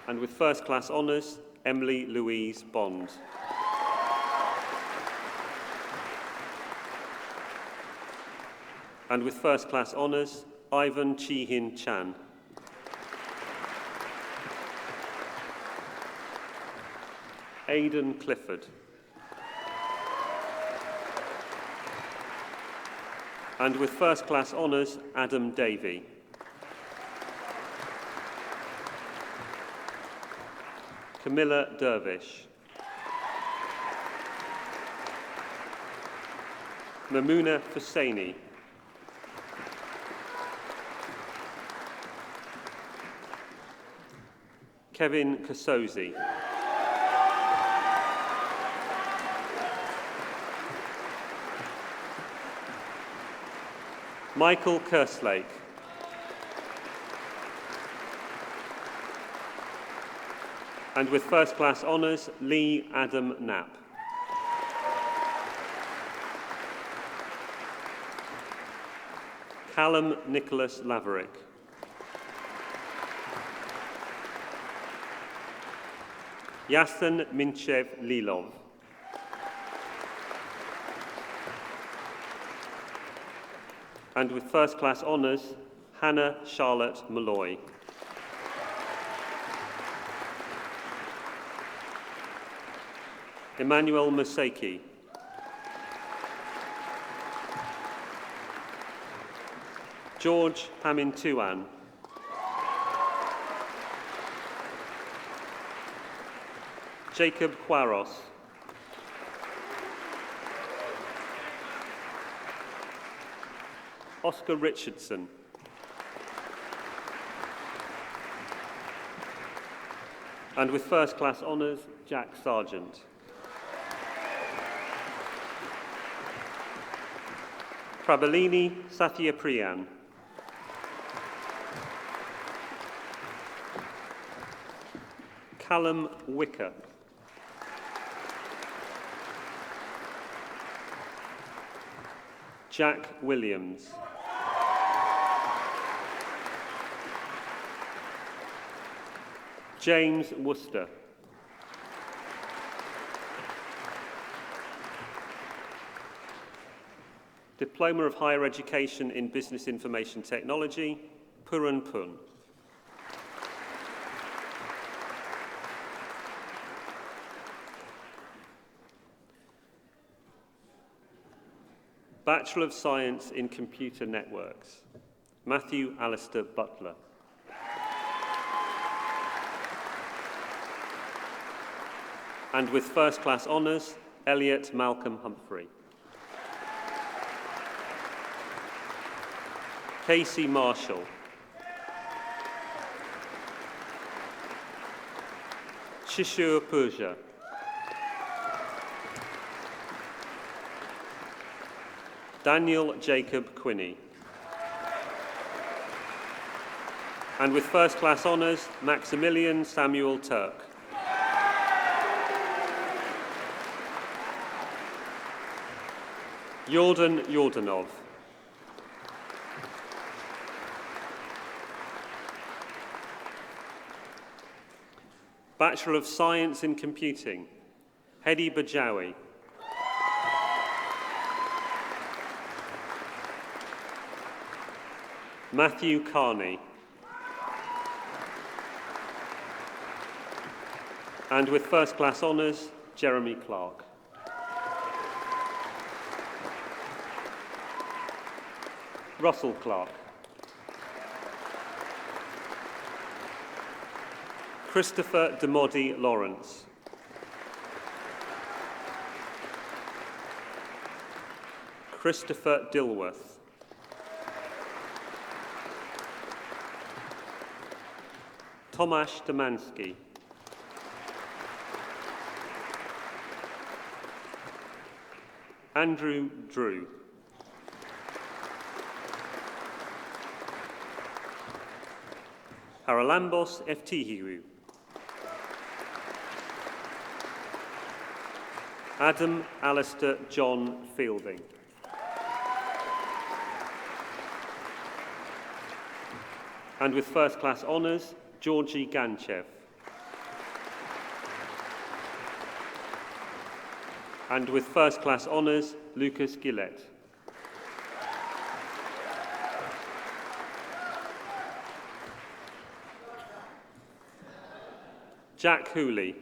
And with first class honours, Emily Louise Bond. And with first class honours, Ivan Chi-Hin Chan. Aidan Clifford. And with first class honours, Adam Davey. Camilla Dervish. Mamuna Hussaini. Kevin Kasozi. Michael Kerslake. And with first class honours, Lee Adam Knapp. Callum Nicholas Laverick. Yasin Minchev Lilov. And with first class honours, Hannah Charlotte Malloy. Emmanuel Museki. George Hamintuan. Jacob Quaros. Oscar Richardson. And with first class honours, Jack Sargent. Prabhalini Satyapriyan. Callum Wicker. Jack Williams. James Worcester. Diploma of Higher Education in Business Information Technology, Puran Pun. Bachelor of Science in Computer Networks, Matthew Alistair Butler. And with first class honours, Elliot Malcolm Humphrey. Casey Marshall. Shishur Purja. Daniel Jacob Quinney. And with first class honours, Maximilian Samuel Turk. Jordan Jordanov. Bachelor of Science in Computing, Hedi Bajawi. Matthew Carney. And with first class honours, Jeremy Clark. Russell Clark. Christopher Demodi Lawrence. Christopher Dilworth. Tomasz Domanski. Andrew Drew. Haralambos Eftihiru. Adam Alistair John Fielding. And with first class honours, Georgie Ganchev. And with first class honours, Lucas Gillette. Jack Hooley.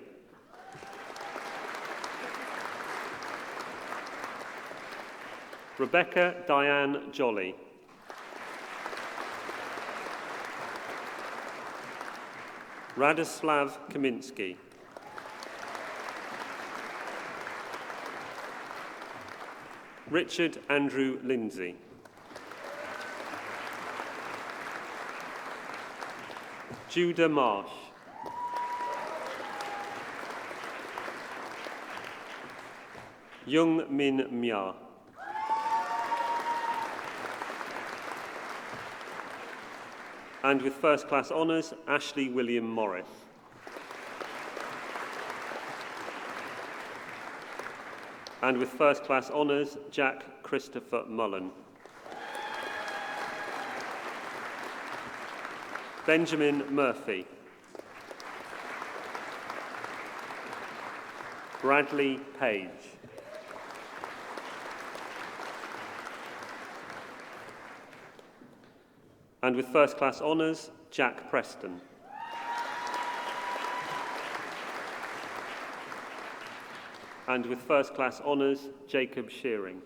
Rebecca Diane Jolly. Radoslav Kaminsky. Richard Andrew Lindsay. Judah Marsh. Young Min Mya. And with first class honours, Ashley William Morris. And with first class honours, Jack Christopher Mullen. Benjamin Murphy. Bradley Page. And with first class honours, Jack Preston. And with first class honours, Jacob Shearing.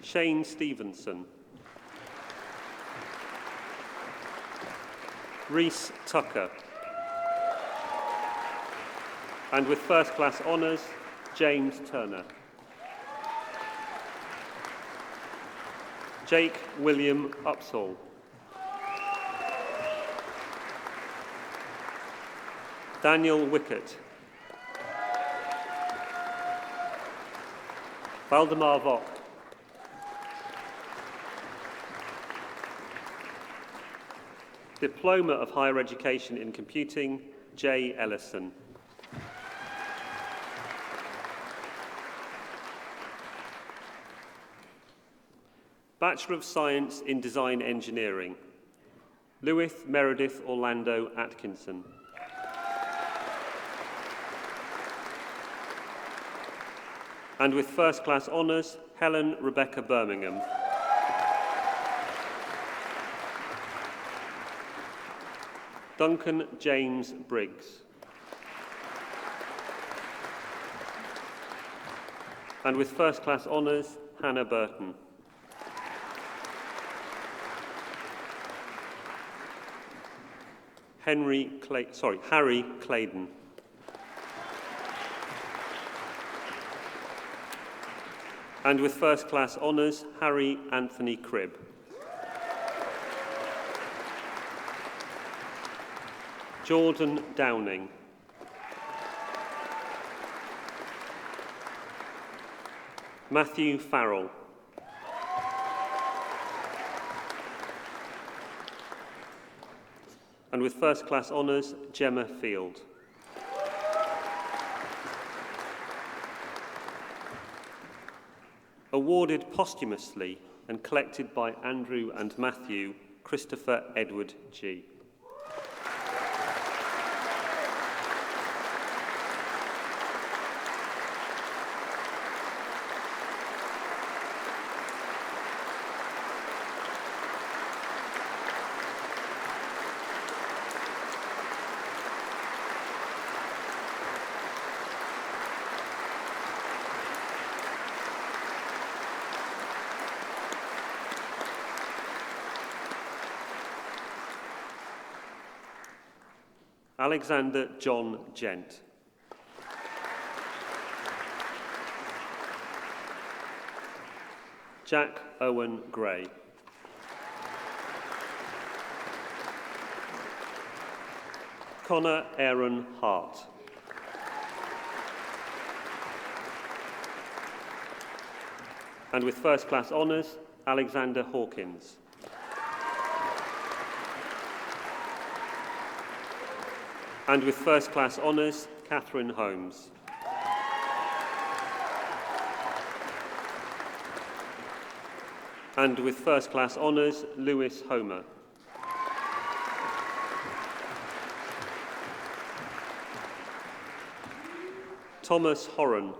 Shane Stevenson. Reese Tucker. And with first class honours, James Turner. Jake William Upsall. Daniel Wickett. Valdemar Vogt. Diploma of Higher Education in Computing, J. Ellison. Bachelor of Science in Design Engineering, Lewis Meredith Orlando Atkinson. And with first class honours, Helen Rebecca Birmingham. Duncan James Briggs. And with first class honours, Hannah Burton. Harry Claydon. And with first class honours, Harry Anthony Cribb. Jordan Downing. Matthew Farrell. And with first class honours, Gemma Field. Awarded posthumously and collected by Andrew and Matthew, Christopher Edward G. Alexander John Gent. Jack Owen Gray. Connor Aaron Hart. And with first class honours, Alexander Hawkins. And with first class honours, Catherine Holmes. And with first class honours, Lewis Homer. Thomas Horan.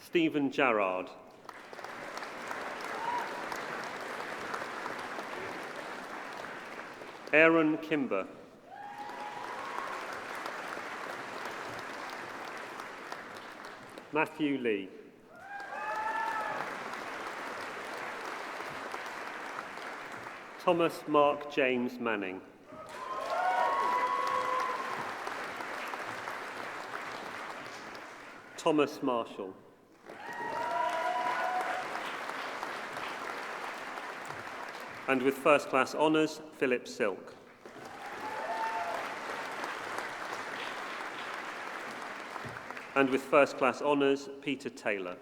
Stephen Jarrard. Aaron Kimber. Matthew Lee. Thomas Mark James Manning. Thomas Marshall. And with first class honours, Philip Silk. And with first class honours, Peter Taylor.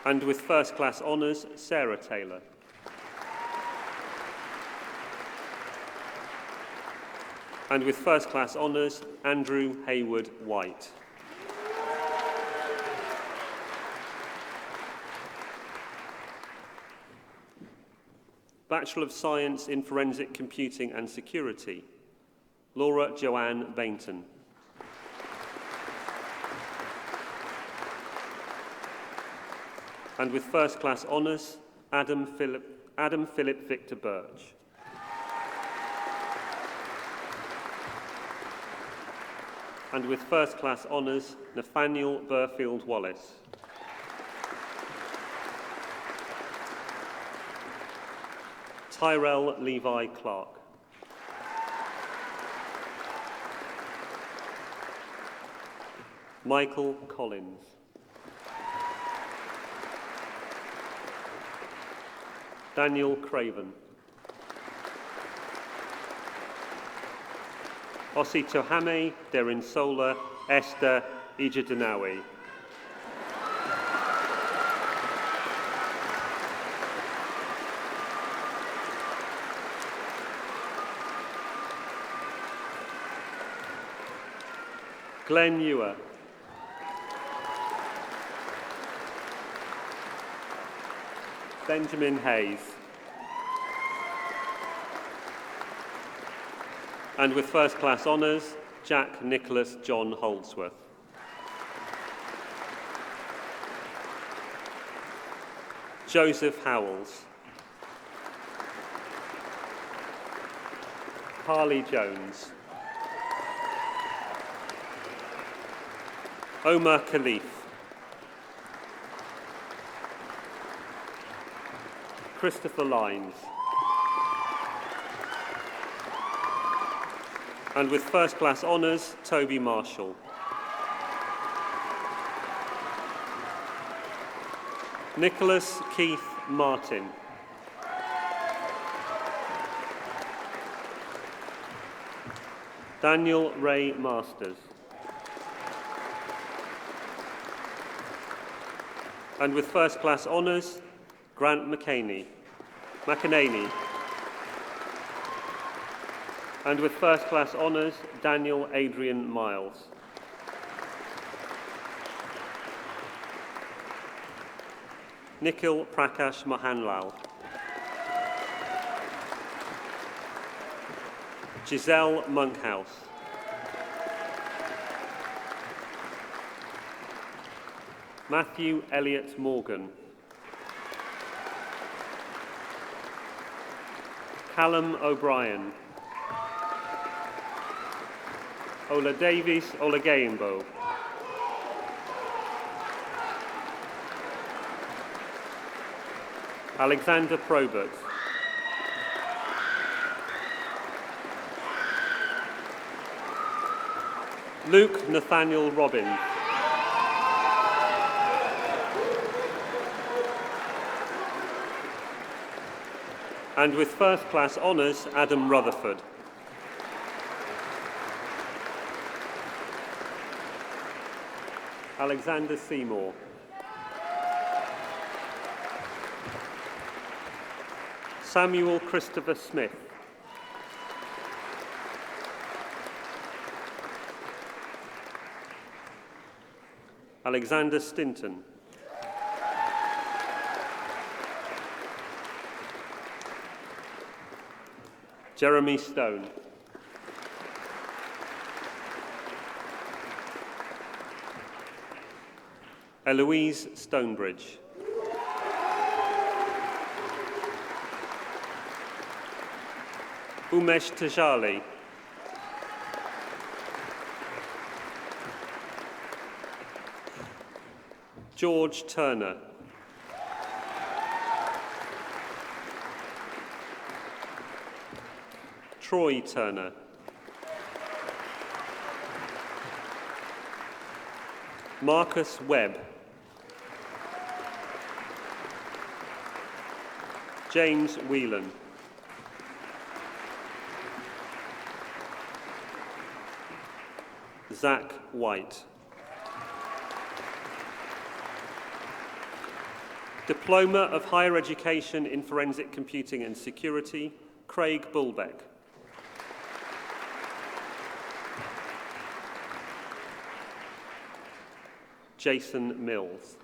And with first class honours, Sarah Taylor. And with first class honours, Andrew Hayward White. Bachelor of Science in Forensic Computing and Security, Laura Joanne Bainton. And with first class honours, Adam Philip Victor Birch. And with first class honours, Nathaniel Burfield Wallace. Tyrell Levi Clark. Michael Collins. Daniel Craven. Ositohame Derinsola Esther Ija Danawi. Glenn Ewer. Benjamin Hayes. And with first class honours, Jack Nicholas John Holdsworth. Joseph Howells. Harley Jones. Omar Khalif. Christopher Lines. And with first class honours, Toby Marshall. Nicholas Keith Martin. Daniel Ray Masters. And with first class honours, Grant McEnany. And with first class honours, Daniel Adrian Miles. Nikhil Prakash Mohanlal. Giselle Monkhouse. Matthew Elliott Morgan. Callum O'Brien. Ola Davies Olagaimbo. Alexander Probert. Luke Nathaniel Robbins. And with first class honours, Adam Rutherford. Alexander Seymour. Samuel Christopher Smith. Alexander Stinton. Jeremy Stone. Eloise Stonebridge. Umesh Tajali. George Turner. Troy Turner. Marcus Webb. James Whelan. Zach White. Diploma of Higher Education in Forensic Computing and Security, Craig Bulbeck. Jason Mills.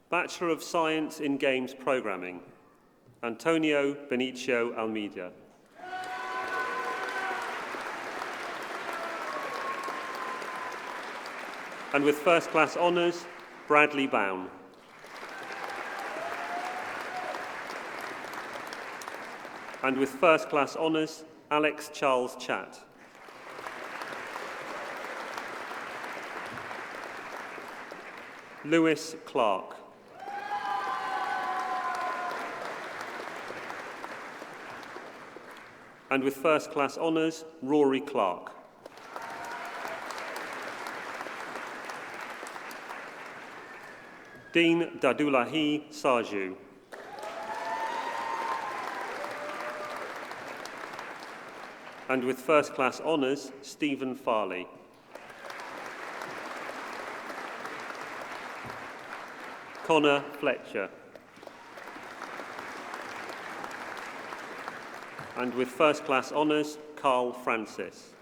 Bachelor of Science in Games Programming, Antonio Benicio Almeida. And with first class honours, Bradley Bown. And with first class honours, Alex Charles Chatt. Lewis Clark. And with first class honours, Rory Clark. Dean Dadulahi Sarju. And with first-class honours, Stephen Farley. Connor Fletcher. And with first-class honours, Carl Francis.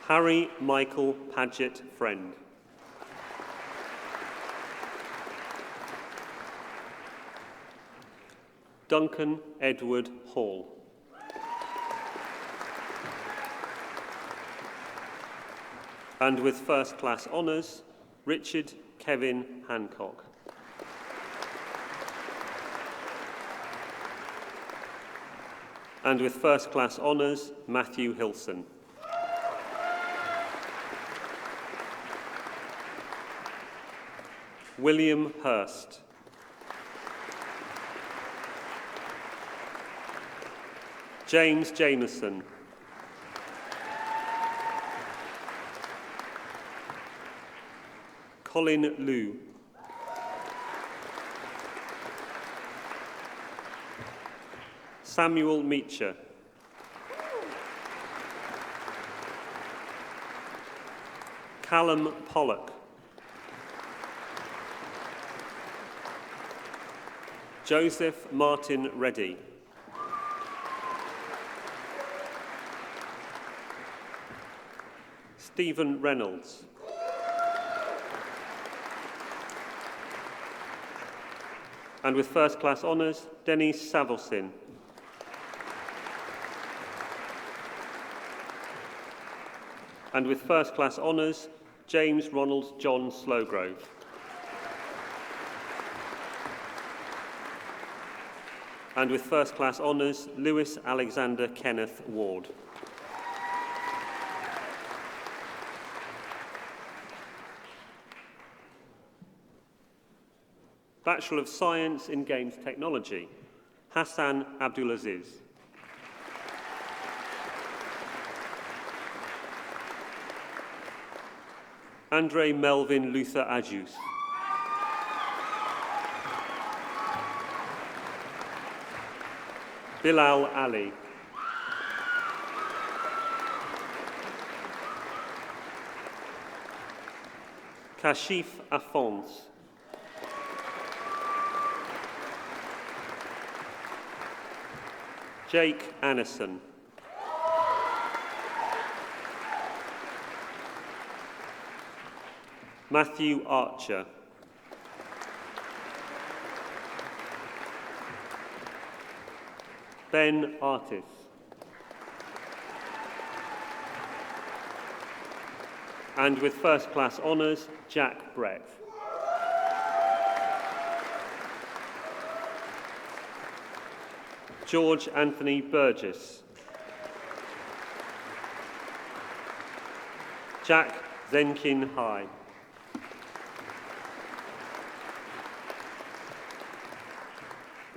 Harry Michael Paget Friend. Duncan Edward Hall. And with first-class honours, Richard Kevin Hancock. And with first-class honours, Matthew Hilson. William Hurst. James Jameson. Colin Liu. Samuel Meacher. Callum Pollock. Joseph Martin Reddy. Stephen Reynolds. And with first-class honours, Denise Savelsin. And with first-class honours, James Ronald John Slowgrove. And with first-class honours, Lewis Alexander Kenneth Ward. Bachelor of Science in Games Technology, Hassan Abdulaziz. Andre Melvin Luther Ajus. Bilal Ali. Kashif Afons. Jake Annison. Matthew Archer. Ben Artis. And with first-class honours, Jack Brett. George Anthony Burgess. Jack Zenkin High.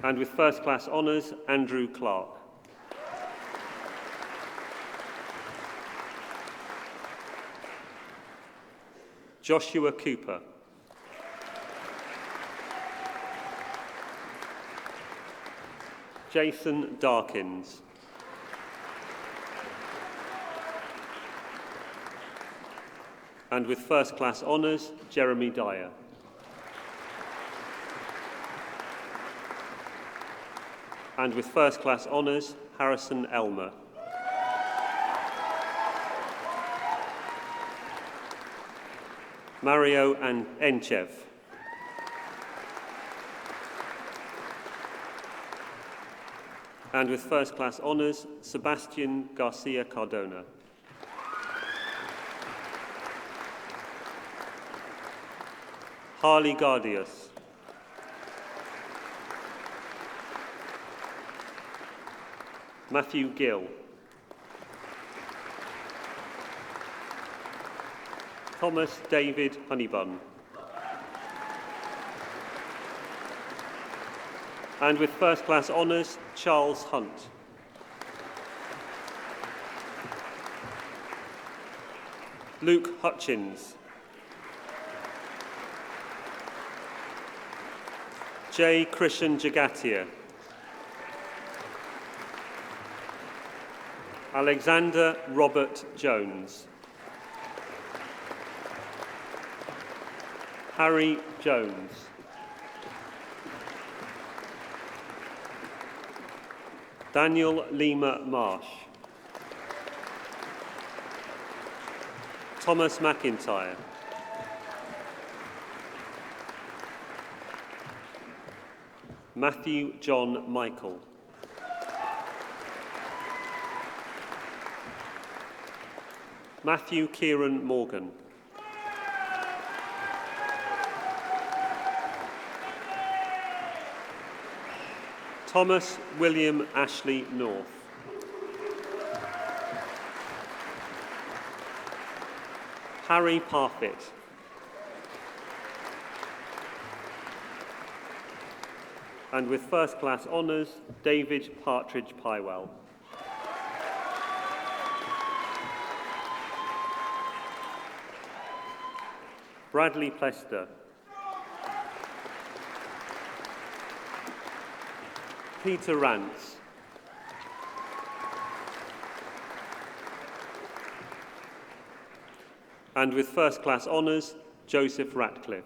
And with first-class honours, Andrew Clark. Joshua Cooper. Jason Darkins. And with first-class honours, Jeremy Dyer. And with first-class honours, Harrison Elmer. Mario Enchev. And with first-class honours, Sebastian Garcia Cardona. Harley Gardius. Matthew Gill. Thomas David Honeybun. And with first-class honours, Charles Hunt. Luke Hutchins. J. Krishan Jagatia. Alexander Robert Jones. Harry Jones. Daniel Lima Marsh. Thomas McIntyre. Matthew John Michael. Matthew Kieran Morgan. Thomas William Ashley North. Harry Parfitt. And with first class honours, David Partridge Pywell. Bradley Plester. Peter Rance. And with first class honours, Joseph Ratcliffe.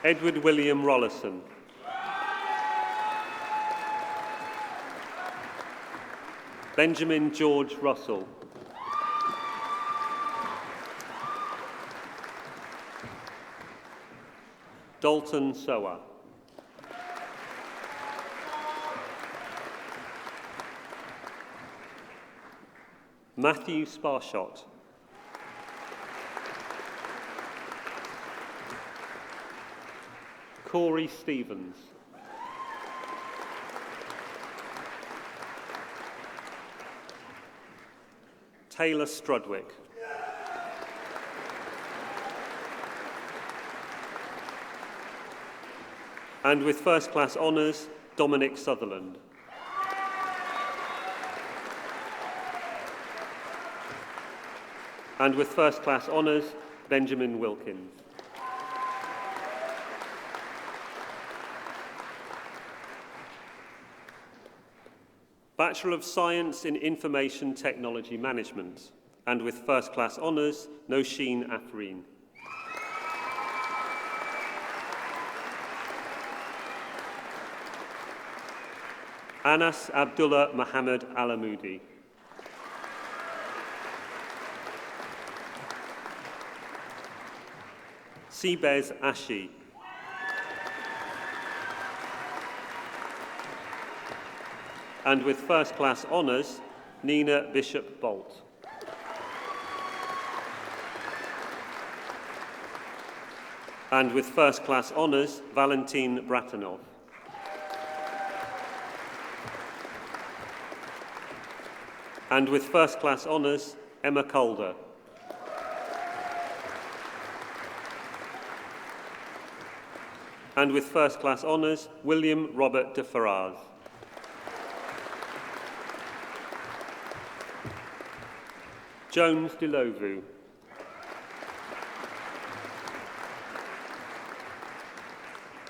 Edward William Rollison. Benjamin George Russell. Dalton Sower. Matthew Sparshott. Corey Stevens. Taylor Strudwick. And with first class honours, Dominic Sutherland. And with first class honours, Benjamin Wilkins. Bachelor of Science in Information Technology Management, and with first class honours, Nosheen Afreen. Anas Abdullah Mohammed Alamoudi. Sibez Ashi. And with first class honours, Nina Bishop Bolt. And with first class honours, Valentin Bratanov. And with first class honours, Emma Calder. And with first class honours, William Robert de Ferraz. Jones Delovu.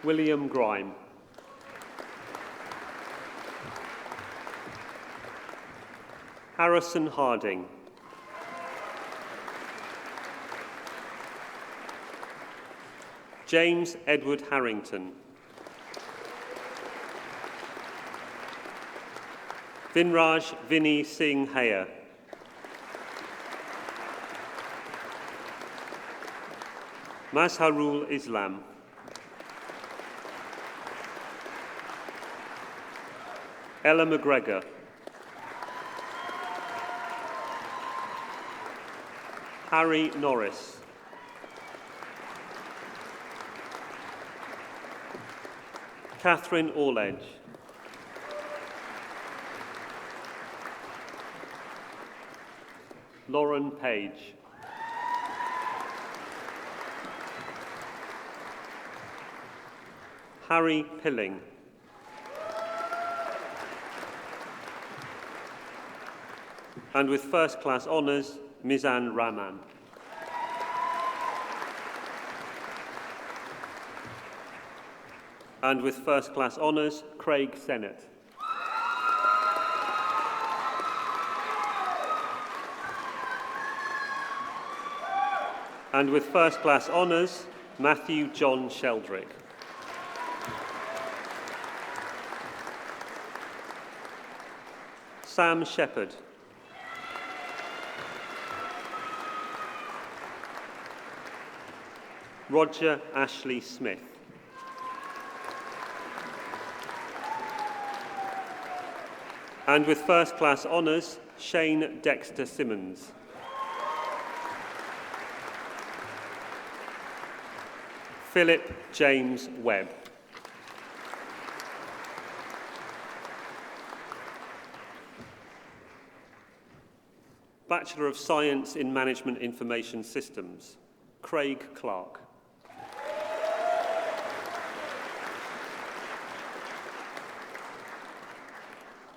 William Grime. Harrison Harding. James Edward Harrington. Vinraj Vinny Singh Haya. Mazharul Islam. Ella McGregor. Harry Norris. Catherine Orledge. Lauren Page. Harry Pilling. And with first class honours, Mizan Rahman. And with first-class honours, Craig Sennett. And with first-class honours, Matthew John Sheldrick. Sam Shepherd. Roger Ashley Smith. And with first-class honours, Shane Dexter Simmons. Philip James Webb. Bachelor of Science in Management Information Systems, Craig Clark.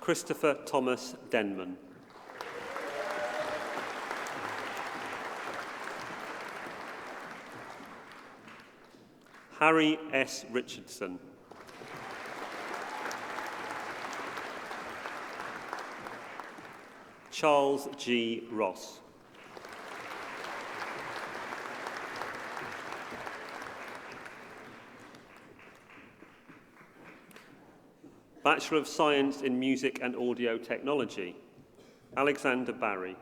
Christopher Thomas Denman. Harry S. Richardson. Charles G. Ross. Bachelor of Science in Music and Audio Technology, Alexander Barry.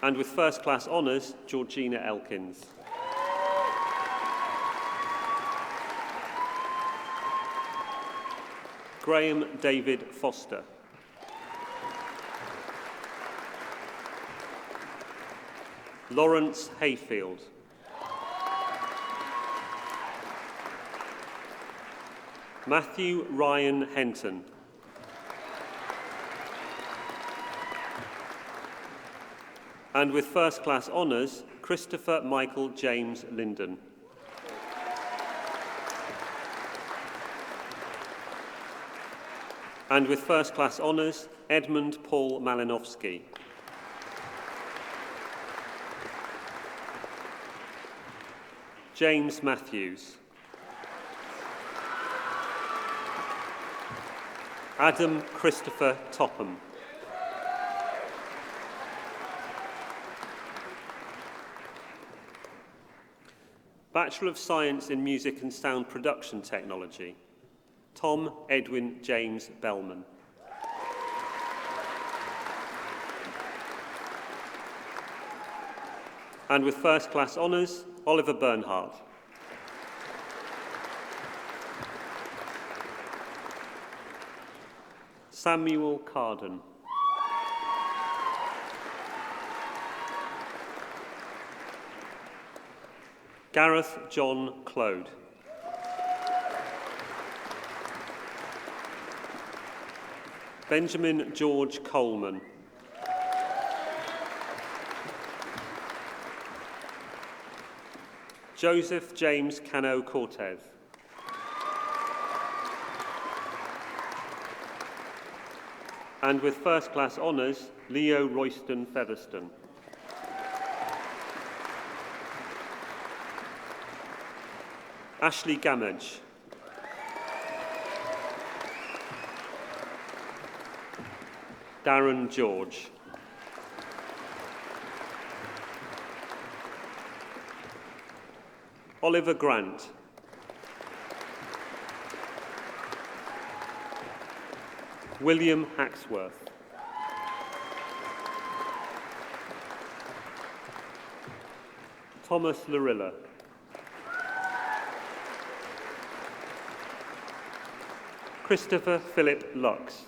And with first-class honours, Georgina Elkins. Graham David Foster. Lawrence Hayfield. Matthew Ryan Henton. And with first-class honours, Christopher Michael James Linden. And with first-class honours, Edmund Paul Malinowski. James Matthews. Adam Christopher Topham. Bachelor of Science in Music and Sound Production Technology, Tom Edwin James Bellman. And with first-class honours, Oliver Bernhardt. Samuel Carden. Gareth John Clode. Benjamin George Coleman. Joseph James Cano Cortez. And with first-class honours, Leo Royston Featherstone. Ashley Gamage. Darren George. Oliver Grant. William Haxworth. Thomas Larilla. Christopher Philip Lux.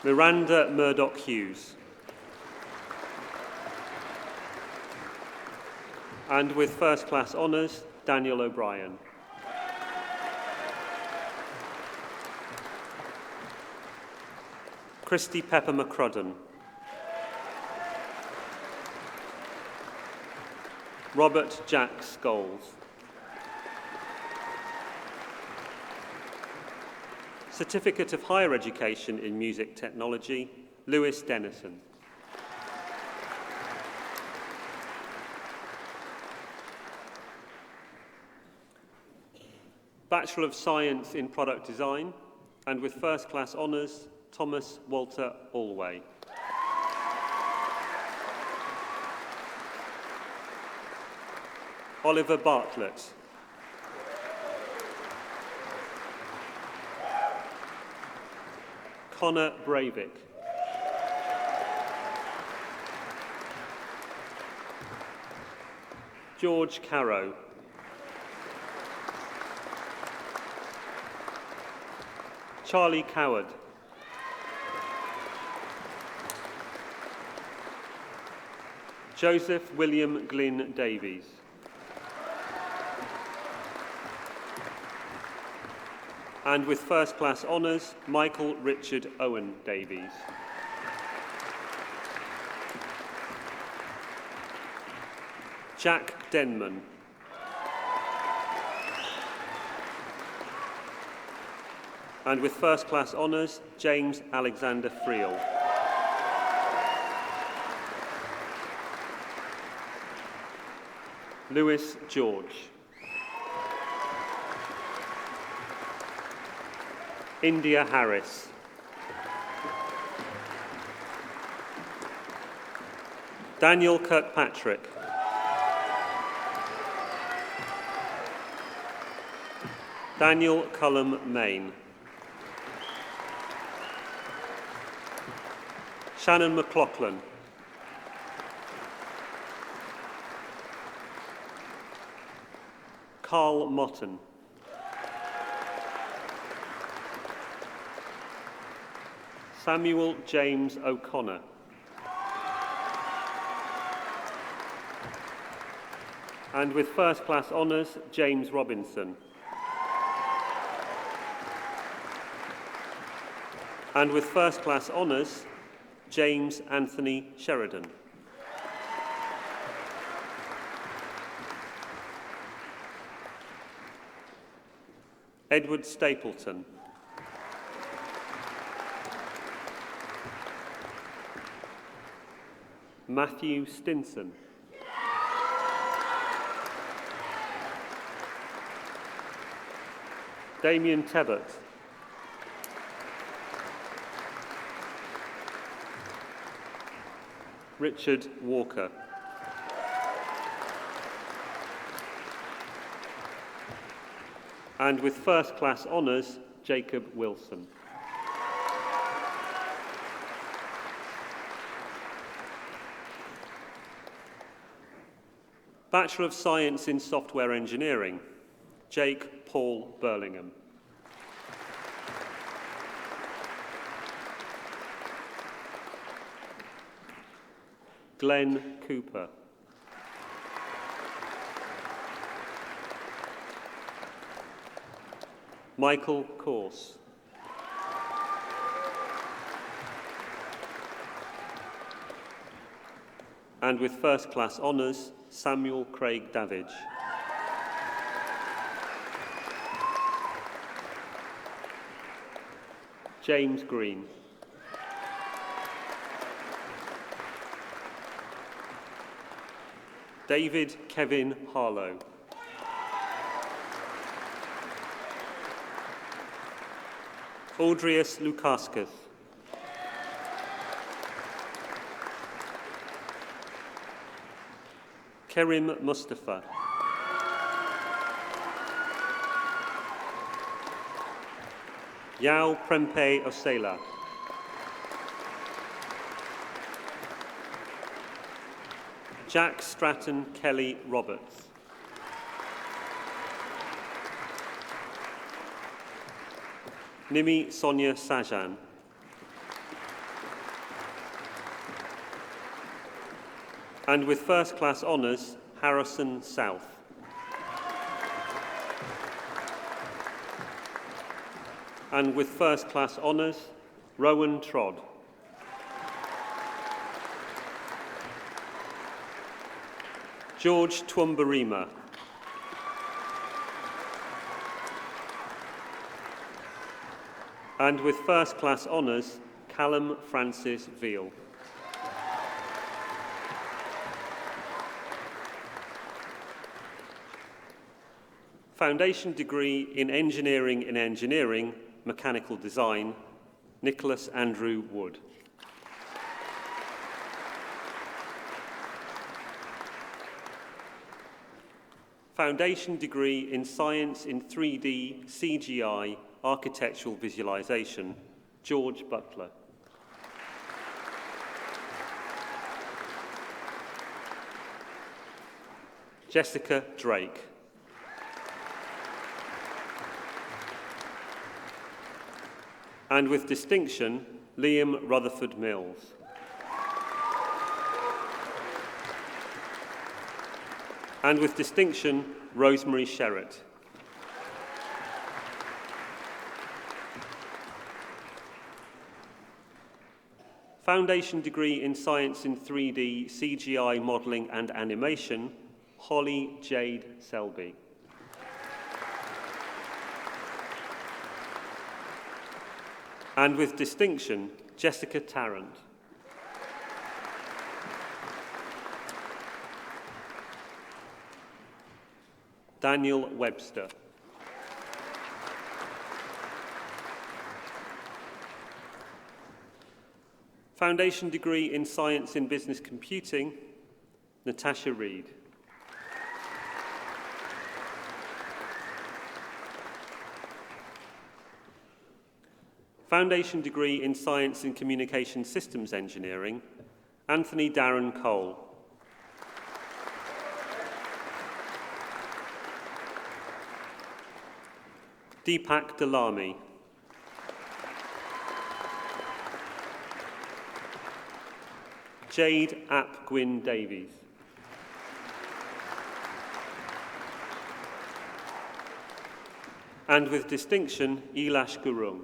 Miranda Murdoch-Hughes. And with first-class honours, Daniel O'Brien. Christy Pepper McCrudden. Robert Jack Scholes. Certificate of Higher Education in Music Technology, Lewis Dennison. Bachelor of Science in Product Design, and with first-class honours, Thomas Walter Allway. Oliver Bartlett. Connor Breivik. George Carrow. Charlie Coward. Joseph William Glynn Davies. And with first-class honours, Michael Richard Owen Davies. Jack Denman. And with first-class honours, James Alexander Friel. Lewis George. India Harris. Daniel Kirkpatrick. Daniel Cullum Main. Shannon McLaughlin. Carl Motton. Samuel James O'Connor. And with first-class honours, James Robinson. And with first-class honours, James Anthony Sheridan. Edward Stapleton. Matthew Stinson. Damien Tebbert. Richard Walker. And with first-class honours, Jacob Wilson. Bachelor of Science in Software Engineering, Jake Paul Burlingham. Glenn Cooper. Michael Corse. And with first-class honours, Samuel Craig Davidge. James Green. David Kevin Harlow. Audrius Lukaskis. Kerim Mustafa. Yao Prempe Osela. Jack Stratton Kelly Roberts. Nimi Sonia Sajan. And with first-class honours, Harrison South. And with first-class honours, Rowan Trod. George Twumbarima. And with first-class honours, Callum Francis Veal. Foundation degree in Engineering, Mechanical Design, Nicholas Andrew Wood. Foundation degree in Science in 3D, CGI, Architectural Visualisation, George Butler. Jessica Drake. And with distinction, Liam Rutherford Mills. And with distinction, Rosemary Sherratt. Foundation degree in Science in 3D, CGI, Modelling and Animation, Holly Jade Selby. And with distinction, Jessica Tarrant. Daniel Webster. Foundation degree in Science in Business Computing, Natasha Reed. Foundation degree in Science in Communication Systems Engineering, Anthony Darren Cole. Deepak Dalami. Jade Ap Gwyn Davies. And with distinction, Elash Gurung.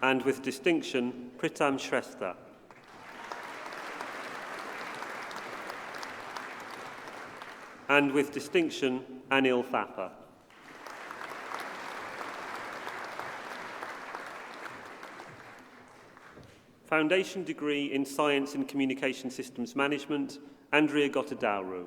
And with distinction, Pritam Shrestha. And with distinction, Anil Thapa. Foundation degree in Science in Communication Systems Management, Andrea Gottadauru.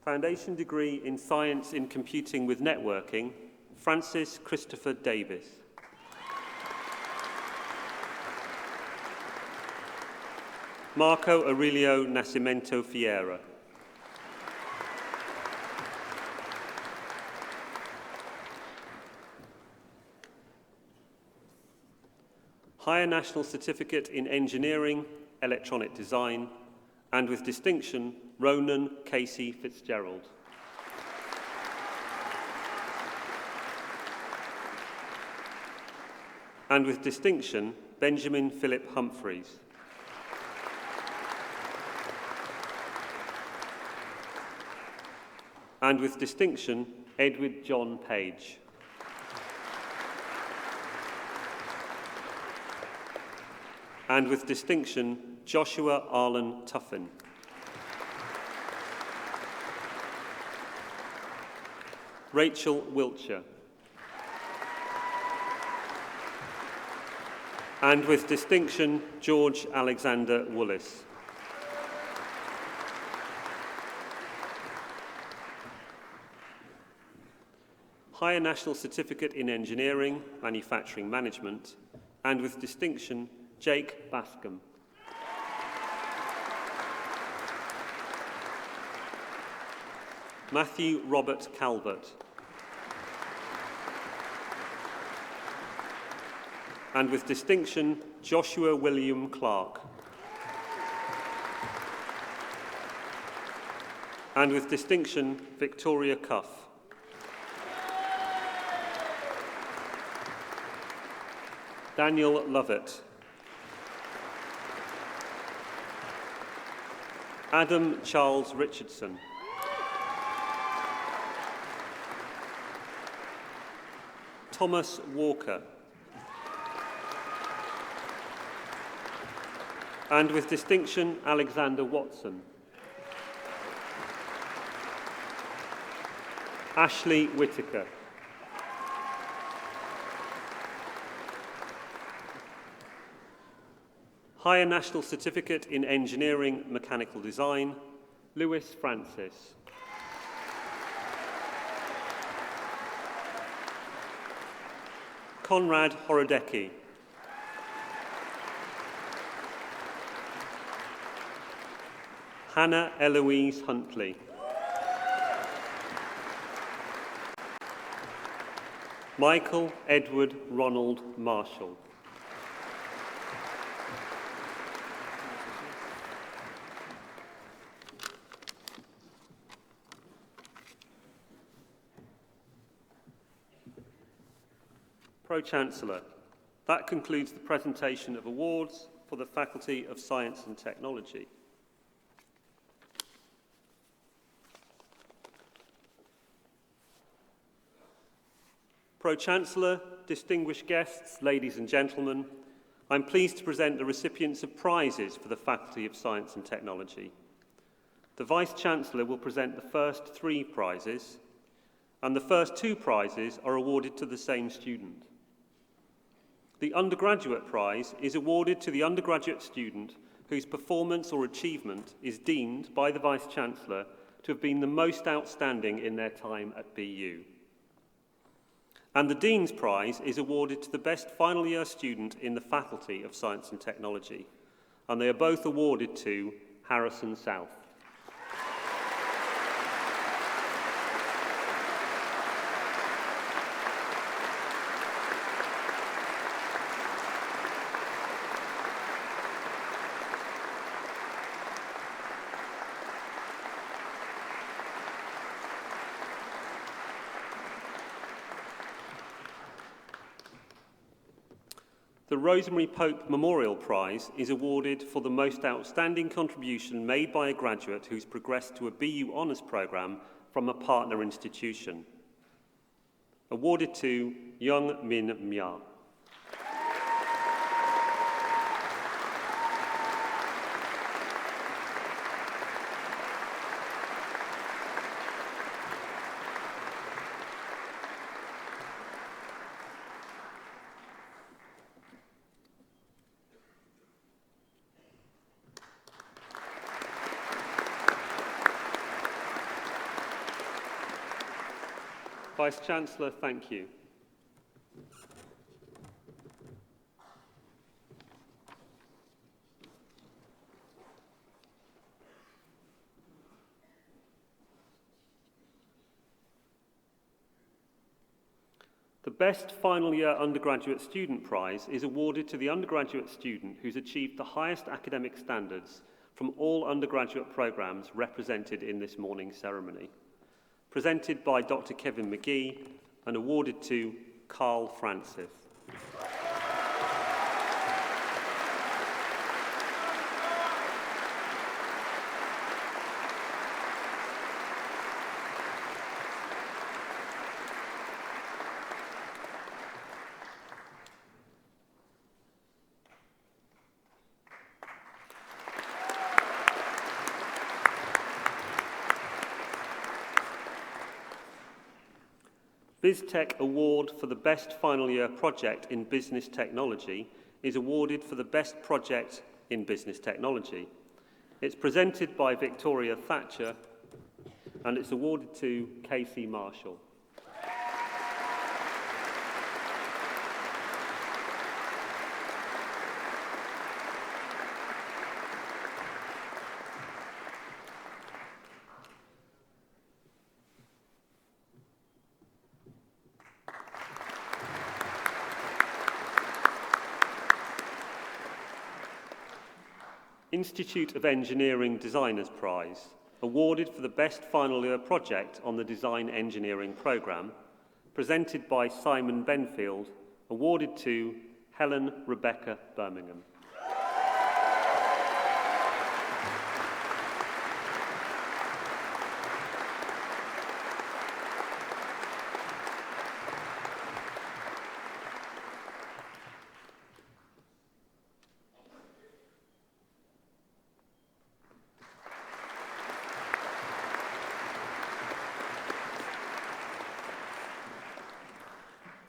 Foundation degree in Science in Computing with Networking, Francis Christopher Davis. Marco Aurelio Nascimento Fiera. Higher National Certificate in Engineering, Electronic Design, and with distinction, Ronan Casey Fitzgerald. And with distinction, Benjamin Philip Humphreys. And with distinction, Edward John Page. And with distinction, Joshua Arlen Tuffin. Rachel Wiltshire. And with distinction, George Alexander Woolis. Higher National Certificate in Engineering, Manufacturing Management, and with distinction, Jake Bascom. Matthew Robert Calvert. And with distinction, Joshua William Clark. And with distinction, Victoria Cuff. Daniel Lovett. Adam Charles Richardson. Thomas Walker. And with distinction, Alexander Watson. Ashley Whittaker. Higher National Certificate in Engineering Mechanical Design, Lewis Francis. Conrad Horodecki. Hannah Eloise Huntley. Michael Edward Ronald Marshall. Pro-Chancellor, that concludes the presentation of awards for the Faculty of Science and Technology. Pro-Chancellor, distinguished guests, ladies and gentlemen, I'm pleased to present the recipients of prizes for the Faculty of Science and Technology. The Vice-Chancellor will present the first 3 prizes, and the first 2 prizes are awarded to the same student. The undergraduate prize is awarded to the undergraduate student whose performance or achievement is deemed by the Vice-Chancellor to have been the most outstanding in their time at BU. And the Dean's Prize is awarded to the best final year student in the Faculty of Science and Technology, and they are both awarded to Harrison South. The Rosemary Pope Memorial Prize is awarded for the most outstanding contribution made by a graduate who's progressed to a BU Honours programme from a partner institution. Awarded to Young Min Mya. Vice-Chancellor, thank you. The Best Final Year Undergraduate Student Prize is awarded to the undergraduate student who's achieved the highest academic standards from all undergraduate programmes represented in this morning's ceremony. Presented by Dr. Kevin McGee and awarded to Carl Francis. BizTech Award for the Best Final Year Project in Business Technology is awarded for the Best Project in Business Technology. It's presented by Victoria Thatcher and it's awarded to Casey Marshall. Institute of Engineering Designers Prize, awarded for the Best Final Year Project on the Design Engineering Programme, presented by Simon Benfield, awarded to Helen Rebecca Birmingham.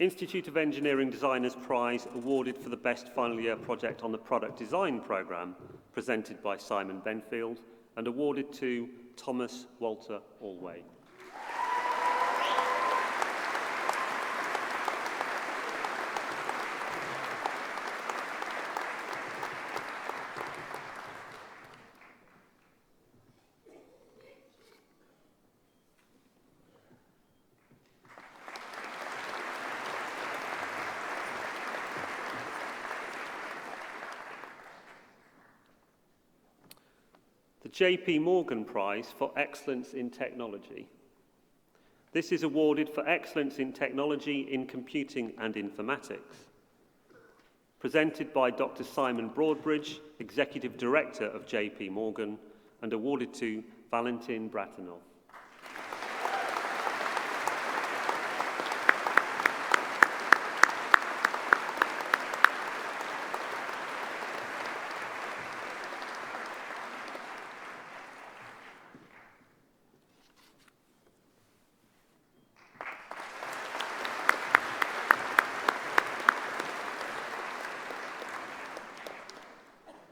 Institute of Engineering Designers Prize awarded for the best final year project on the Product Design programme, presented by Simon Benfield, and awarded to Thomas Walter Allway. The JP Morgan Prize for Excellence in Technology. This is awarded for excellence in technology in computing and informatics. Presented by Dr. Simon Broadbridge, Executive Director of JP Morgan, and awarded to Valentin Bratinov.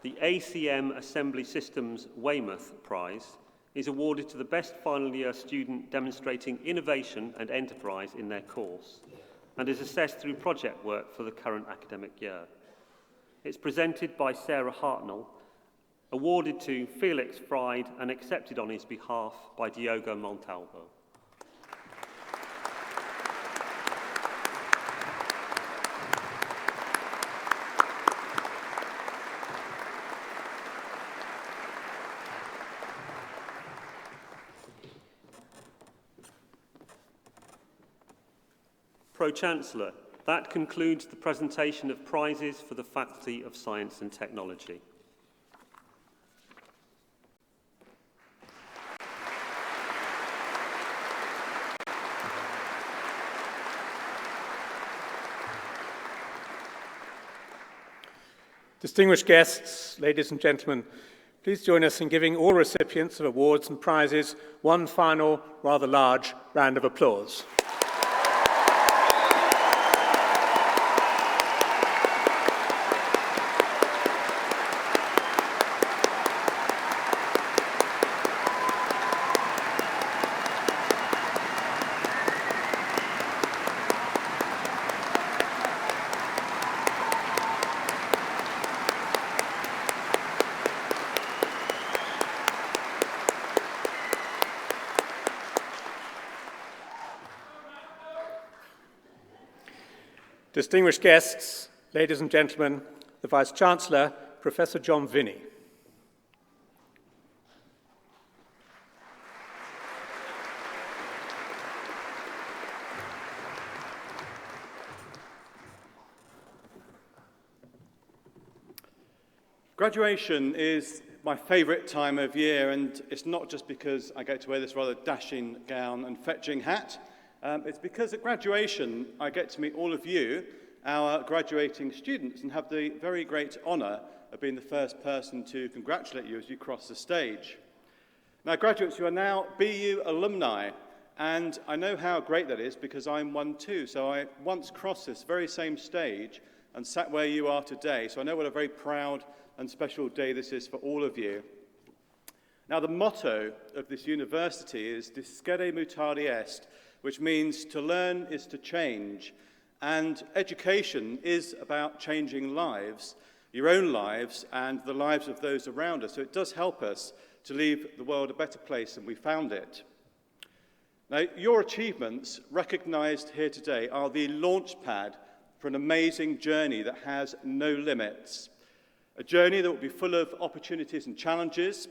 The ACM Assembly Systems Weymouth Prize is awarded to the best final year student demonstrating innovation and enterprise in their course and is assessed through project work for the current academic year. It's presented by Sarah Hartnell, awarded to Felix Fried and accepted on his behalf by Diogo Montalvo. Pro-Chancellor, that concludes the presentation of prizes for the Faculty of Science and Technology. Distinguished guests, ladies and gentlemen, please join us in giving all recipients of awards and prizes one final, rather large round of applause. Distinguished guests, ladies and gentlemen, the Vice-Chancellor, Professor John Vinney. Graduation is my favourite time of year, and it's not just because I get to wear this rather dashing gown and fetching hat. It's because at graduation I get to meet all of you, our graduating students, and have the very great honour of being the first person to congratulate you as you cross the stage. Now, graduates, you are now BU alumni, and I know how great that is because I'm one too. So I once crossed this very same stage and sat where you are today, so I know what a very proud and special day this is for all of you. Now, the motto of this university is Discere mutari est, which means to learn is to change. And education is about changing lives, your own lives and the lives of those around us. So it does help us to leave the world a better place than we found it. Now, your achievements recognised here today are the launch pad for an amazing journey that has no limits. A journey that will be full of opportunities and challenges,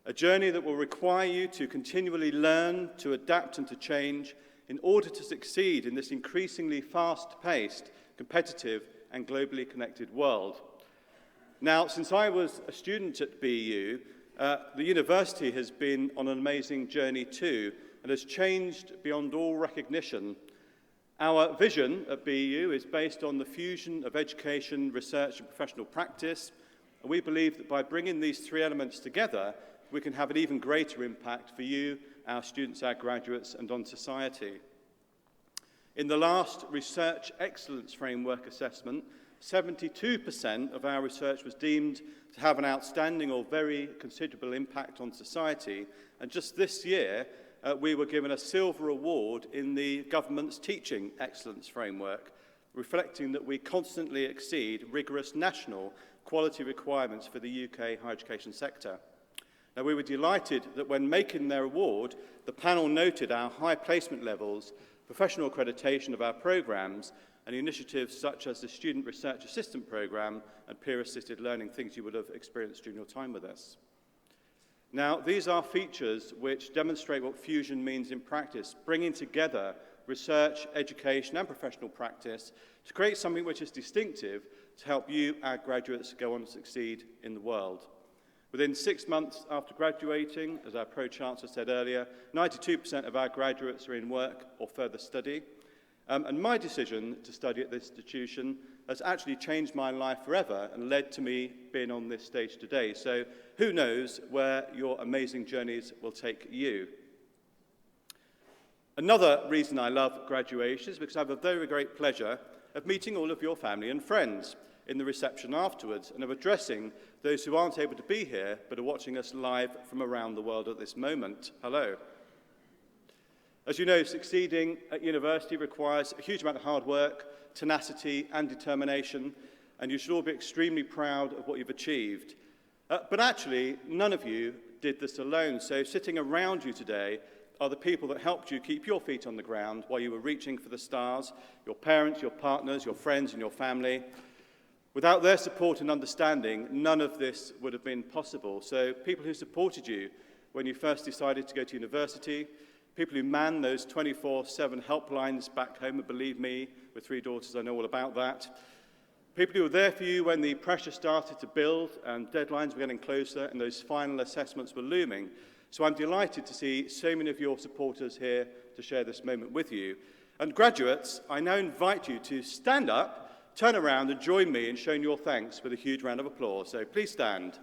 a journey that will require you to continually learn, to adapt and to change in order to succeed in this increasingly fast-paced, competitive and globally connected world. Now, since I was a student at BU, the university has been on an amazing journey too and has changed beyond all recognition. Our vision at BU is based on the fusion of education, research and professional practice, and we believe that by bringing these three elements together, we can have an even greater impact for you, our students, our graduates, and on society. In the last Research Excellence Framework assessment, 72% of our research was deemed to have an outstanding or very considerable impact on society. And just this year, we were given a silver award in the government's Teaching Excellence Framework, reflecting that we constantly exceed rigorous national quality requirements for the UK higher education sector. Now, we were delighted that when making their award, the panel noted our high placement levels, professional accreditation of our programmes, and initiatives such as the Student Research Assistant Programme and peer-assisted learning, things you would have experienced during your time with us. Now, these are features which demonstrate what Fusion means in practice, bringing together research, education and professional practice to create something which is distinctive to help you, our graduates, go on to succeed in the world. Within 6 months after graduating, as our Pro-Chancellor said earlier, 92% of our graduates are in work or further study. And my decision to study at this institution has actually changed my life forever and led to me being on this stage today. So who knows where your amazing journeys will take you. Another reason I love graduation is because I have a very great pleasure of meeting all of your family and friends in the reception afterwards and of addressing those who aren't able to be here but are watching us live from around the world at this moment. Hello. As you know, succeeding at university requires a huge amount of hard work, tenacity and determination, and you should all be extremely proud of what you've achieved. But actually, none of you did this alone. So sitting around you today are the people that helped you keep your feet on the ground while you were reaching for the stars, your parents, your partners, your friends and your family. Without their support and understanding, none of this would have been possible. So people who supported you when you first decided to go to university, people who man those 24/7 helplines back home, and believe me, with 3 daughters, I know all about that. People who were there for you when the pressure started to build and deadlines were getting closer and those final assessments were looming. So I'm delighted to see so many of your supporters here to share this moment with you. And graduates, I now invite you to stand up, turn around and join me in showing your thanks with a huge round of applause. So please stand.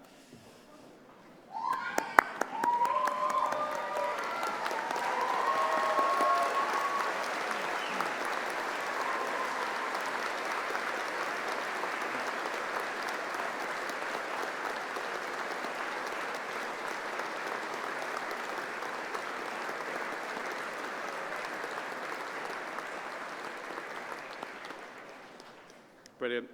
Brilliant.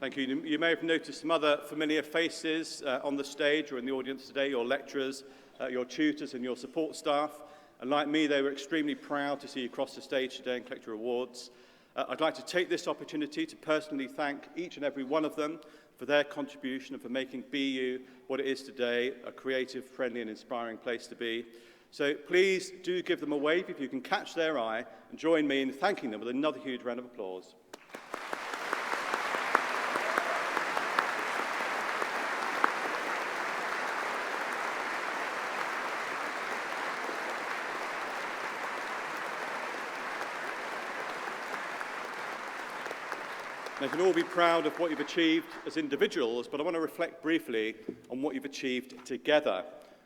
Thank you. You may have noticed some other familiar faces on the stage or in the audience today, your lecturers, your tutors and your support staff. And like me, they were extremely proud to see you cross the stage today and collect your awards. I'd like to take this opportunity to personally thank each and every one of them for their contribution and for making BU what it is today, a creative, friendly and inspiring place to be. So please do give them a wave if you can catch their eye and join me in thanking them with another huge round of applause. Now, you can all be proud of what you've achieved as individuals, but I want to reflect briefly on what you've achieved together.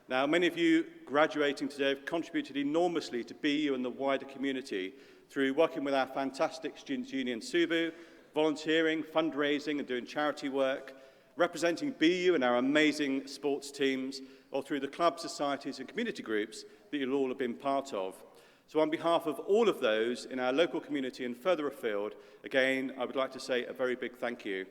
Now, many of you graduating today have contributed enormously to BU and the wider community through working with our fantastic Students' Union SUBU, volunteering, fundraising and doing charity work, representing BU and our amazing sports teams, or through the clubs, societies and community groups that you'll all have been part of. So on behalf of all of those in our local community and further afield, again, I would like to say a very big thank you.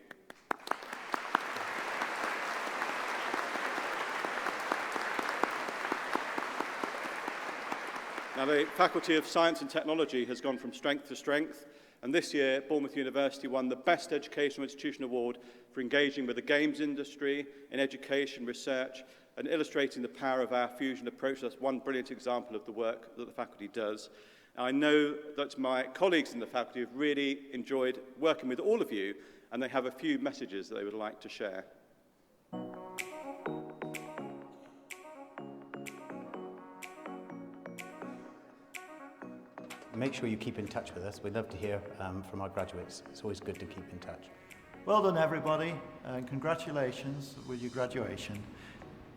Now, the Faculty of Science and Technology has gone from strength to strength, and this year, Bournemouth University won the Best Educational Institution Award for engaging with the games industry in education, research, and illustrating the power of our fusion approach. That's one brilliant example of the work that the faculty does. I know that my colleagues in the faculty have really enjoyed working with all of you, and they have a few messages that they would like to share. Make sure you keep in touch with us. We'd love to hear from our graduates. It's always good to keep in touch. Well done, everybody, and congratulations with your graduation.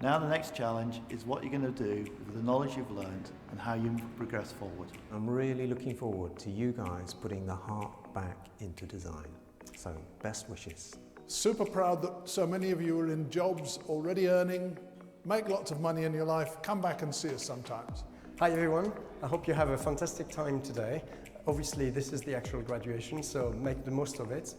Now the next challenge is what you're going to do with the knowledge you've learned and how you progress forward. I'm really looking forward to you guys putting the heart back into design. So, best wishes. Super proud that so many of you are in jobs already earning, make lots of money in your life. Come back and see us sometimes. Hi everyone, I hope you have a fantastic time today. Obviously this is the actual graduation, so make the most of it.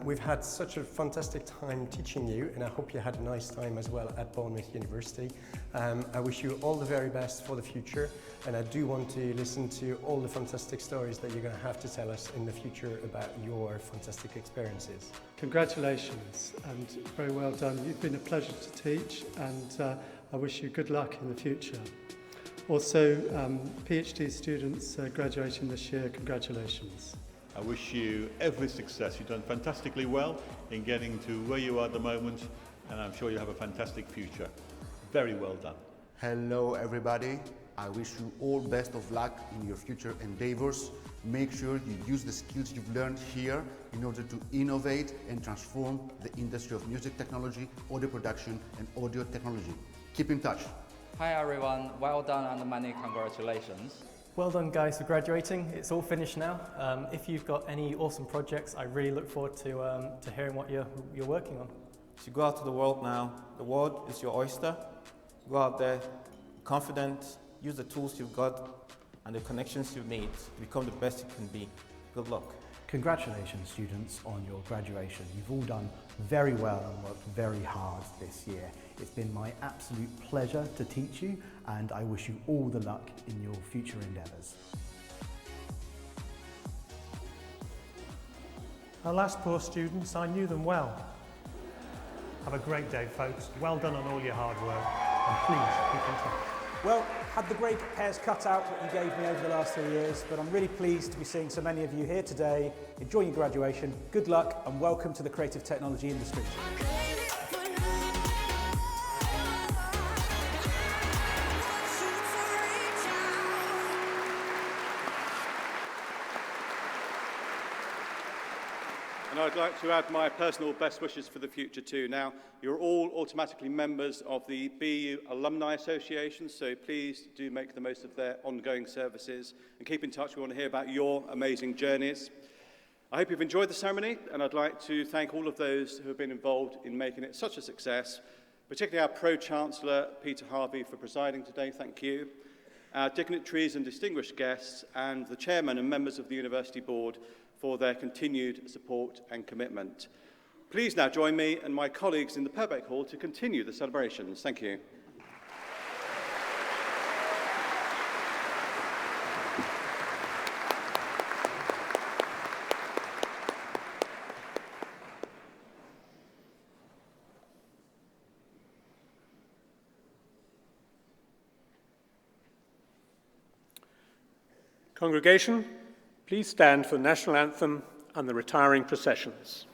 We've had such a fantastic time teaching you, and I hope you had a nice time as well at Bournemouth University. I wish you all the very best for the future, and I do want to listen to all the fantastic stories that you're going to have to tell us in the future about your fantastic experiences. Congratulations and very well done. You've been a pleasure to teach, and I wish you good luck in the future. Also, PhD students graduating this year, congratulations. I wish you every success. You've done fantastically well in getting to where you are at the moment, and I'm sure you have a fantastic future. Very well done. Hello everybody. I wish you all best of luck in your future endeavors. Make sure you use the skills you've learned here in order to innovate and transform the industry of music technology, audio production and audio technology. Keep in touch. Hi everyone, well done and many congratulations. Well done guys for graduating. It's all finished now. If you've got any awesome projects, I really look forward to hearing what you're working on. As you go out to the world now, the world is your oyster. Go out there, confident, use the tools you've got and the connections you've made to become the best you can be. Good luck. Congratulations students on your graduation. You've all done very well and worked very hard this year. It's been my absolute pleasure to teach you, and I wish you all the luck in your future endeavours. Our last poor students, I knew them well. Have a great day, folks. Well done on all your hard work, and please keep in touch. Well, had the grey hairs cut out that you gave me over the last 3 years, but I'm really pleased to be seeing so many of you here today, enjoying your graduation. Good luck and welcome to the creative technology industry. And I'd like to add my personal best wishes for the future too. Now, you're all automatically members of the BU Alumni Association, so please do make the most of their ongoing services and keep in touch. We want to hear about your amazing journeys. I hope you've enjoyed the ceremony, and I'd like to thank all of those who have been involved in making it such a success, particularly our Pro-Chancellor, Peter Harvey, for presiding today. Thank you. Our dignitaries and distinguished guests, and the chairman and members of the University Board for their continued support and commitment. Please now join me and my colleagues in the Purbeck Hall to continue the celebrations. Thank you. Congregation, please stand for the national anthem and the retiring processions.